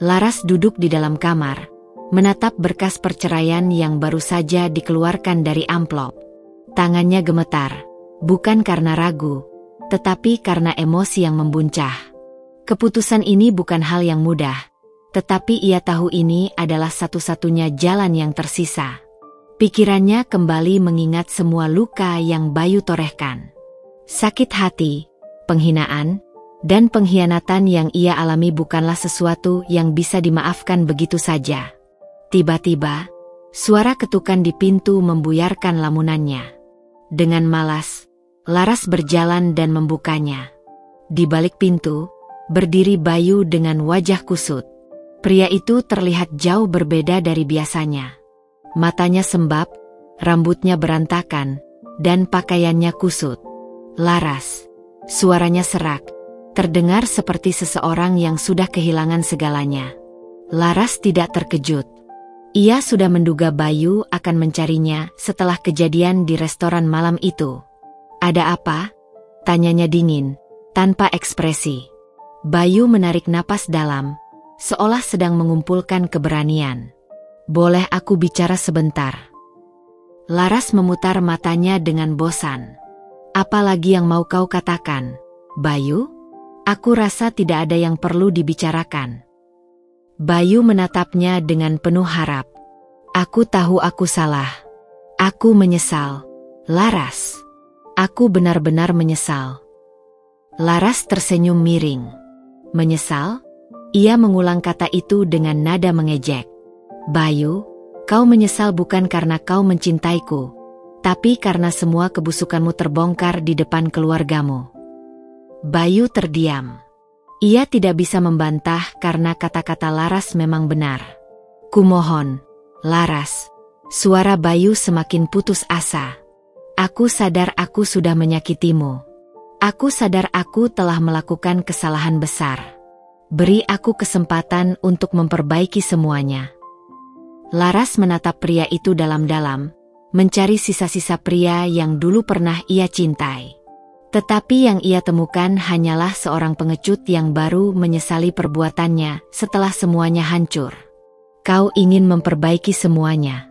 Laras duduk di dalam kamar, menatap berkas perceraian yang baru saja dikeluarkan dari amplop. Tangannya gemetar, bukan karena ragu, tetapi karena emosi yang membuncah. Keputusan ini bukan hal yang mudah, tetapi ia tahu ini adalah satu-satunya jalan yang tersisa. Pikirannya kembali mengingat semua luka yang Bayu torehkan. Sakit hati, penghinaan, dan pengkhianatan yang ia alami bukanlah sesuatu yang bisa dimaafkan begitu saja. Tiba-tiba, suara ketukan di pintu membuyarkan lamunannya. Dengan malas, Laras berjalan dan membukanya. Di balik pintu, berdiri Bayu dengan wajah kusut. Pria itu terlihat jauh berbeda dari biasanya. Matanya sembab, rambutnya berantakan, dan pakaiannya kusut. Laras, suaranya serak, terdengar seperti seseorang yang sudah kehilangan segalanya. Laras tidak terkejut. Ia sudah menduga Bayu akan mencarinya setelah kejadian di restoran malam itu. "Ada apa?" tanyanya dingin, tanpa ekspresi. Bayu menarik napas dalam, seolah sedang mengumpulkan keberanian. "Boleh aku bicara sebentar?" Laras memutar matanya dengan bosan. "Apa lagi yang mau kau katakan, Bayu? Aku rasa tidak ada yang perlu dibicarakan." Bayu menatapnya dengan penuh harap. "Aku tahu aku salah. Aku menyesal, Laras. Aku benar-benar menyesal." Laras tersenyum miring. "Menyesal?" Ia mengulang kata itu dengan nada mengejek. "Bayu, kau menyesal bukan karena kau mencintaiku, tapi karena semua kebusukanmu terbongkar di depan keluargamu." Bayu terdiam. Ia tidak bisa membantah karena kata-kata Laras memang benar. "Kumohon, Laras." Suara Bayu semakin putus asa. "Aku sadar aku sudah menyakitimu. Aku sadar aku telah melakukan kesalahan besar. Beri aku kesempatan untuk memperbaiki semuanya." Laras menatap pria itu dalam-dalam, mencari sisa-sisa pria yang dulu pernah ia cintai. Tetapi yang ia temukan hanyalah seorang pengecut yang baru menyesali perbuatannya setelah semuanya hancur. "Kau ingin memperbaiki semuanya?"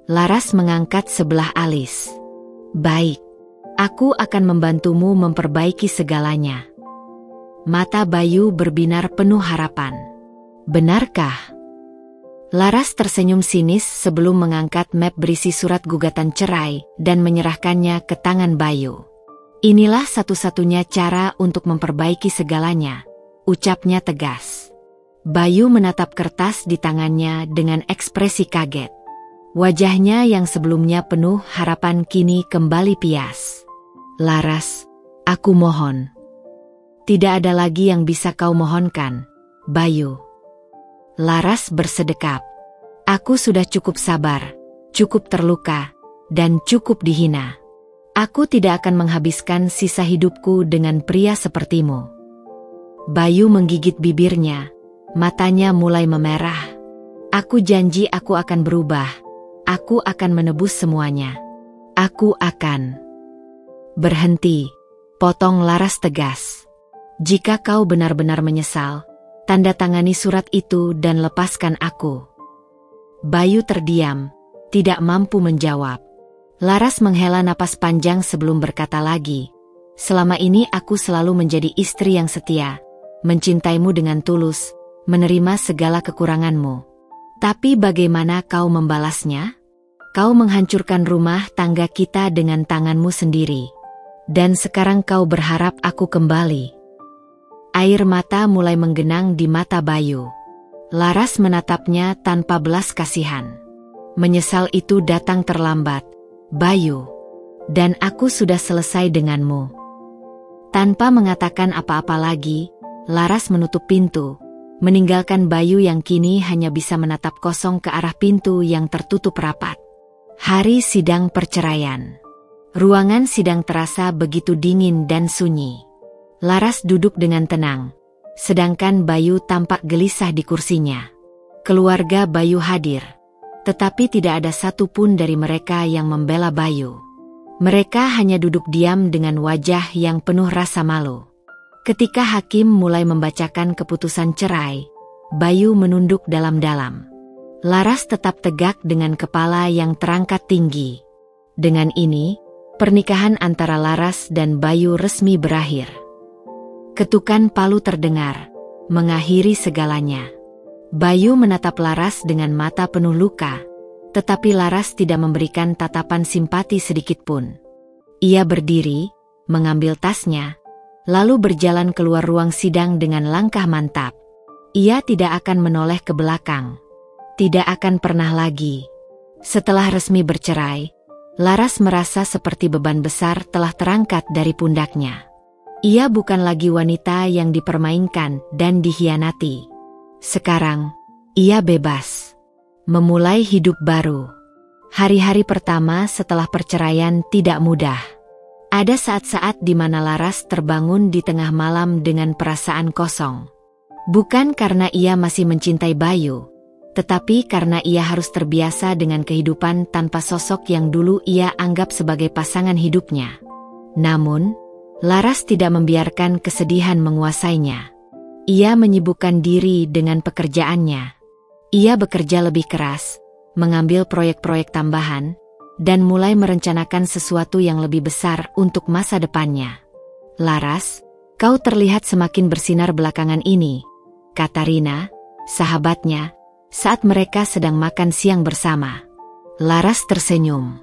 Laras mengangkat sebelah alis. "Baik, aku akan membantumu memperbaiki segalanya." Mata Bayu berbinar penuh harapan. "Benarkah?" Laras tersenyum sinis sebelum mengangkat map berisi surat gugatan cerai dan menyerahkannya ke tangan Bayu. "Inilah satu-satunya cara untuk memperbaiki segalanya," ucapnya tegas. Bayu menatap kertas di tangannya dengan ekspresi kaget. Wajahnya yang sebelumnya penuh harapan kini kembali pias. "Laras, aku mohon." "Tidak ada lagi yang bisa kau mohonkan, Bayu." Laras bersedekap. "Aku sudah cukup sabar, cukup terluka, dan cukup dihina. Aku tidak akan menghabiskan sisa hidupku dengan pria sepertimu." Bayu menggigit bibirnya, matanya mulai memerah. "Aku janji aku akan berubah. Aku akan menebus semuanya. Aku akan..." "Berhenti," potong Laras tegas. "Jika kau benar-benar menyesal, tanda tangani surat itu dan lepaskan aku." Bayu terdiam, tidak mampu menjawab. Laras menghela napas panjang sebelum berkata lagi, "Selama ini aku selalu menjadi istri yang setia, mencintaimu dengan tulus, menerima segala kekuranganmu. Tapi bagaimana kau membalasnya? Kau menghancurkan rumah tangga kita dengan tanganmu sendiri. Dan sekarang kau berharap aku kembali." Air mata mulai menggenang di mata Bayu. Laras menatapnya tanpa belas kasihan. "Menyesal itu datang terlambat, Bayu. Dan aku sudah selesai denganmu." Tanpa mengatakan apa-apa lagi, Laras menutup pintu, meninggalkan Bayu yang kini hanya bisa menatap kosong ke arah pintu yang tertutup rapat. Hari sidang perceraian. Ruangan sidang terasa begitu dingin dan sunyi. Laras duduk dengan tenang, sedangkan Bayu tampak gelisah di kursinya. Keluarga Bayu hadir, tetapi tidak ada satupun dari mereka yang membela Bayu. Mereka hanya duduk diam dengan wajah yang penuh rasa malu. Ketika hakim mulai membacakan keputusan cerai, Bayu menunduk dalam-dalam. Laras tetap tegak dengan kepala yang terangkat tinggi. Dengan ini, pernikahan antara Laras dan Bayu resmi berakhir. Ketukan palu terdengar, mengakhiri segalanya. Bayu menatap Laras dengan mata penuh luka, tetapi Laras tidak memberikan tatapan simpati sedikitpun. Ia berdiri, mengambil tasnya, lalu berjalan keluar ruang sidang dengan langkah mantap. Ia tidak akan menoleh ke belakang. Tidak akan pernah lagi. Setelah resmi bercerai, Laras merasa seperti beban besar telah terangkat dari pundaknya. Ia bukan lagi wanita yang dipermainkan dan dikhianati. Sekarang, ia bebas. Memulai hidup baru. Hari-hari pertama setelah perceraian tidak mudah. Ada saat-saat di mana Laras terbangun di tengah malam dengan perasaan kosong. Bukan karena ia masih mencintai Bayu, tetapi karena ia harus terbiasa dengan kehidupan tanpa sosok yang dulu ia anggap sebagai pasangan hidupnya. Namun, Laras tidak membiarkan kesedihan menguasainya. Ia menyibukkan diri dengan pekerjaannya. Ia bekerja lebih keras, mengambil proyek-proyek tambahan, dan mulai merencanakan sesuatu yang lebih besar untuk masa depannya. "Laras, kau terlihat semakin bersinar belakangan ini," kata Rina, sahabatnya, saat mereka sedang makan siang bersama. Laras tersenyum.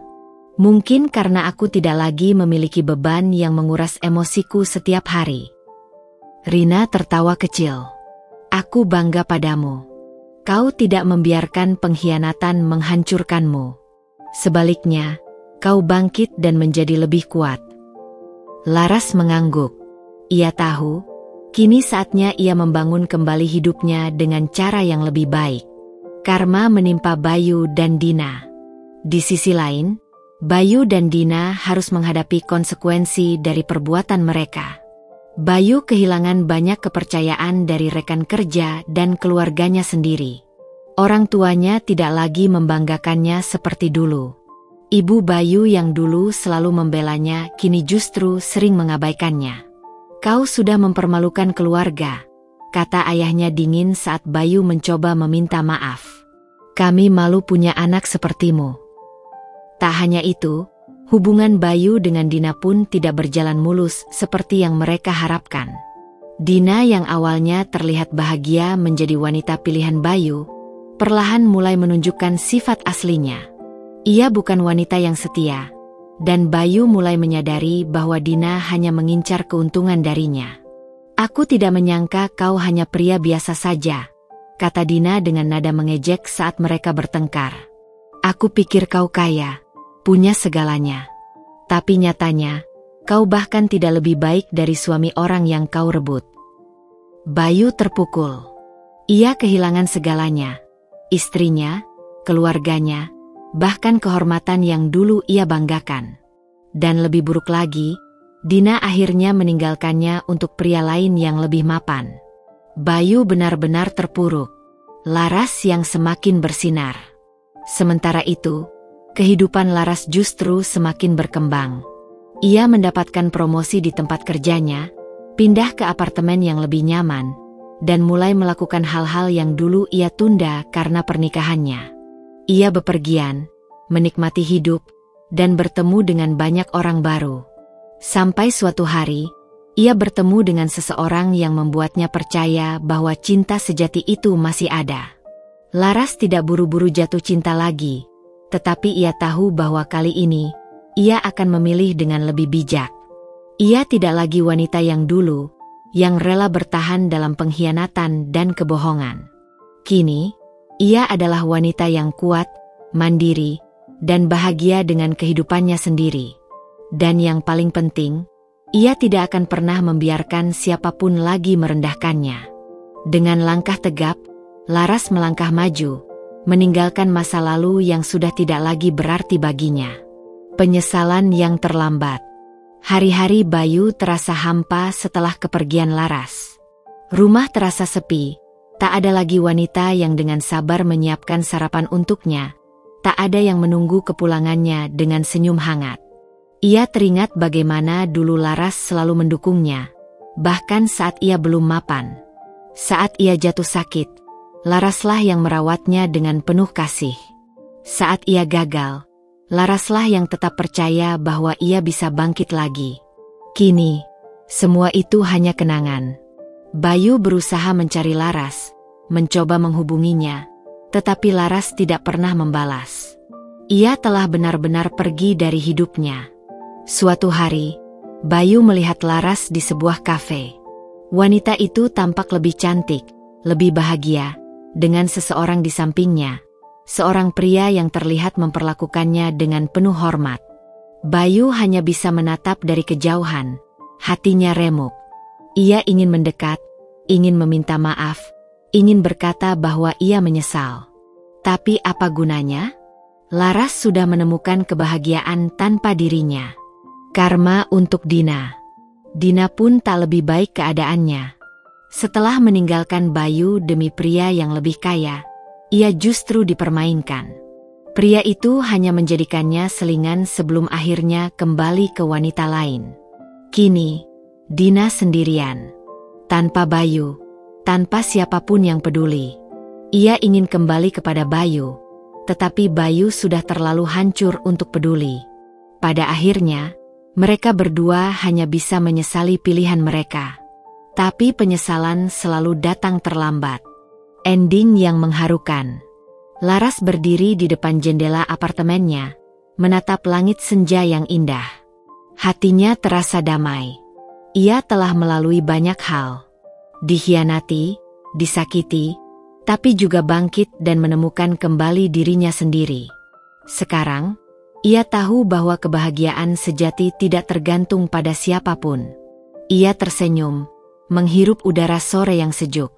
"Mungkin karena aku tidak lagi memiliki beban yang menguras emosiku setiap hari." Rina tertawa kecil. "Aku bangga padamu. Kau tidak membiarkan pengkhianatan menghancurkanmu. Sebaliknya, kau bangkit dan menjadi lebih kuat." Laras mengangguk. Ia tahu, kini saatnya ia membangun kembali hidupnya dengan cara yang lebih baik. Karma menimpa Bayu dan Dina. Di sisi lain, Bayu dan Dina harus menghadapi konsekuensi dari perbuatan mereka. Bayu kehilangan banyak kepercayaan dari rekan kerja dan keluarganya sendiri. Orang tuanya tidak lagi membanggakannya seperti dulu. Ibu Bayu yang dulu selalu membelanya kini justru sering mengabaikannya. "Kau sudah mempermalukan keluarga," kata ayahnya dingin saat Bayu mencoba meminta maaf. "Kami malu punya anak sepertimu." Tak hanya itu, hubungan Bayu dengan Dina pun tidak berjalan mulus seperti yang mereka harapkan. Dina yang awalnya terlihat bahagia menjadi wanita pilihan Bayu, perlahan mulai menunjukkan sifat aslinya. Ia bukan wanita yang setia, dan Bayu mulai menyadari bahwa Dina hanya mengincar keuntungan darinya. "Aku tidak menyangka kau hanya pria biasa saja," kata Dina dengan nada mengejek saat mereka bertengkar. "Aku pikir kau kaya, punya segalanya. Tapi nyatanya, kau bahkan tidak lebih baik dari suami orang yang kau rebut." Bayu terpukul. Ia kehilangan segalanya. Istrinya, keluarganya, bahkan kehormatan yang dulu ia banggakan. Dan lebih buruk lagi, Dina akhirnya meninggalkannya untuk pria lain yang lebih mapan. Bayu benar-benar terpuruk. Laras yang semakin bersinar. Sementara itu, kehidupan Laras justru semakin berkembang. Ia mendapatkan promosi di tempat kerjanya, pindah ke apartemen yang lebih nyaman, dan mulai melakukan hal-hal yang dulu ia tunda karena pernikahannya. Ia bepergian, menikmati hidup, dan bertemu dengan banyak orang baru. Sampai suatu hari, ia bertemu dengan seseorang yang membuatnya percaya bahwa cinta sejati itu masih ada. Laras tidak buru-buru jatuh cinta lagi, tetapi ia tahu bahwa kali ini, ia akan memilih dengan lebih bijak. Ia tidak lagi wanita yang dulu, yang rela bertahan dalam pengkhianatan dan kebohongan. Kini, ia adalah wanita yang kuat, mandiri, dan bahagia dengan kehidupannya sendiri. Dan yang paling penting, ia tidak akan pernah membiarkan siapapun lagi merendahkannya. Dengan langkah tegap, Laras melangkah maju, meninggalkan masa lalu yang sudah tidak lagi berarti baginya. Penyesalan yang terlambat. Hari-hari Bayu terasa hampa setelah kepergian Laras. Rumah terasa sepi, tak ada lagi wanita yang dengan sabar menyiapkan sarapan untuknya, tak ada yang menunggu kepulangannya dengan senyum hangat. Ia teringat bagaimana dulu Laras selalu mendukungnya, bahkan saat ia belum mapan. Saat ia jatuh sakit, Laraslah yang merawatnya dengan penuh kasih. Saat ia gagal, Laraslah yang tetap percaya bahwa ia bisa bangkit lagi. Kini, semua itu hanya kenangan. Bayu berusaha mencari Laras, mencoba menghubunginya, tetapi Laras tidak pernah membalas. Ia telah benar-benar pergi dari hidupnya. Suatu hari, Bayu melihat Laras di sebuah kafe. Wanita itu tampak lebih cantik, lebih bahagia, dengan seseorang di sampingnya. Seorang pria yang terlihat memperlakukannya dengan penuh hormat. Bayu hanya bisa menatap dari kejauhan. Hatinya remuk. Ia ingin mendekat, ingin meminta maaf, ingin berkata bahwa ia menyesal. Tapi apa gunanya? Laras sudah menemukan kebahagiaan tanpa dirinya. Karma untuk Dina. Dina pun tak lebih baik keadaannya. Setelah meninggalkan Bayu demi pria yang lebih kaya, ia justru dipermainkan. Pria itu hanya menjadikannya selingan sebelum akhirnya kembali ke wanita lain. Kini, Dina sendirian. Tanpa Bayu, tanpa siapapun yang peduli. Ia ingin kembali kepada Bayu, tetapi Bayu sudah terlalu hancur untuk peduli. Pada akhirnya, mereka berdua hanya bisa menyesali pilihan mereka. Tapi penyesalan selalu datang terlambat. Ending yang mengharukan. Laras berdiri di depan jendela apartemennya, menatap langit senja yang indah. Hatinya terasa damai. Ia telah melalui banyak hal. Dikhianati, disakiti, tapi juga bangkit dan menemukan kembali dirinya sendiri. Sekarang, ia tahu bahwa kebahagiaan sejati tidak tergantung pada siapapun. Ia tersenyum, menghirup udara sore yang sejuk.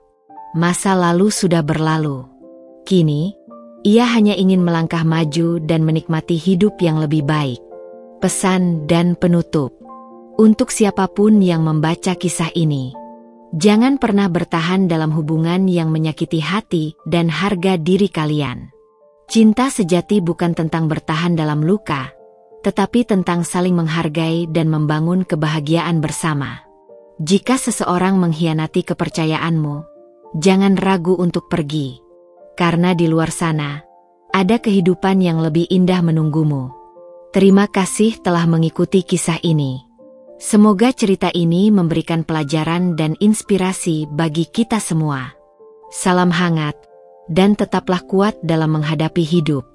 Masa lalu sudah berlalu. Kini, ia hanya ingin melangkah maju dan menikmati hidup yang lebih baik. Pesan dan penutup. Untuk siapapun yang membaca kisah ini, jangan pernah bertahan dalam hubungan yang menyakiti hati dan harga diri kalian. Cinta sejati bukan tentang bertahan dalam luka, tetapi tentang saling menghargai dan membangun kebahagiaan bersama. Jika seseorang mengkhianati kepercayaanmu, jangan ragu untuk pergi. Karena di luar sana, ada kehidupan yang lebih indah menunggumu. Terima kasih telah mengikuti kisah ini. Semoga cerita ini memberikan pelajaran dan inspirasi bagi kita semua. Salam hangat, dan tetaplah kuat dalam menghadapi hidup.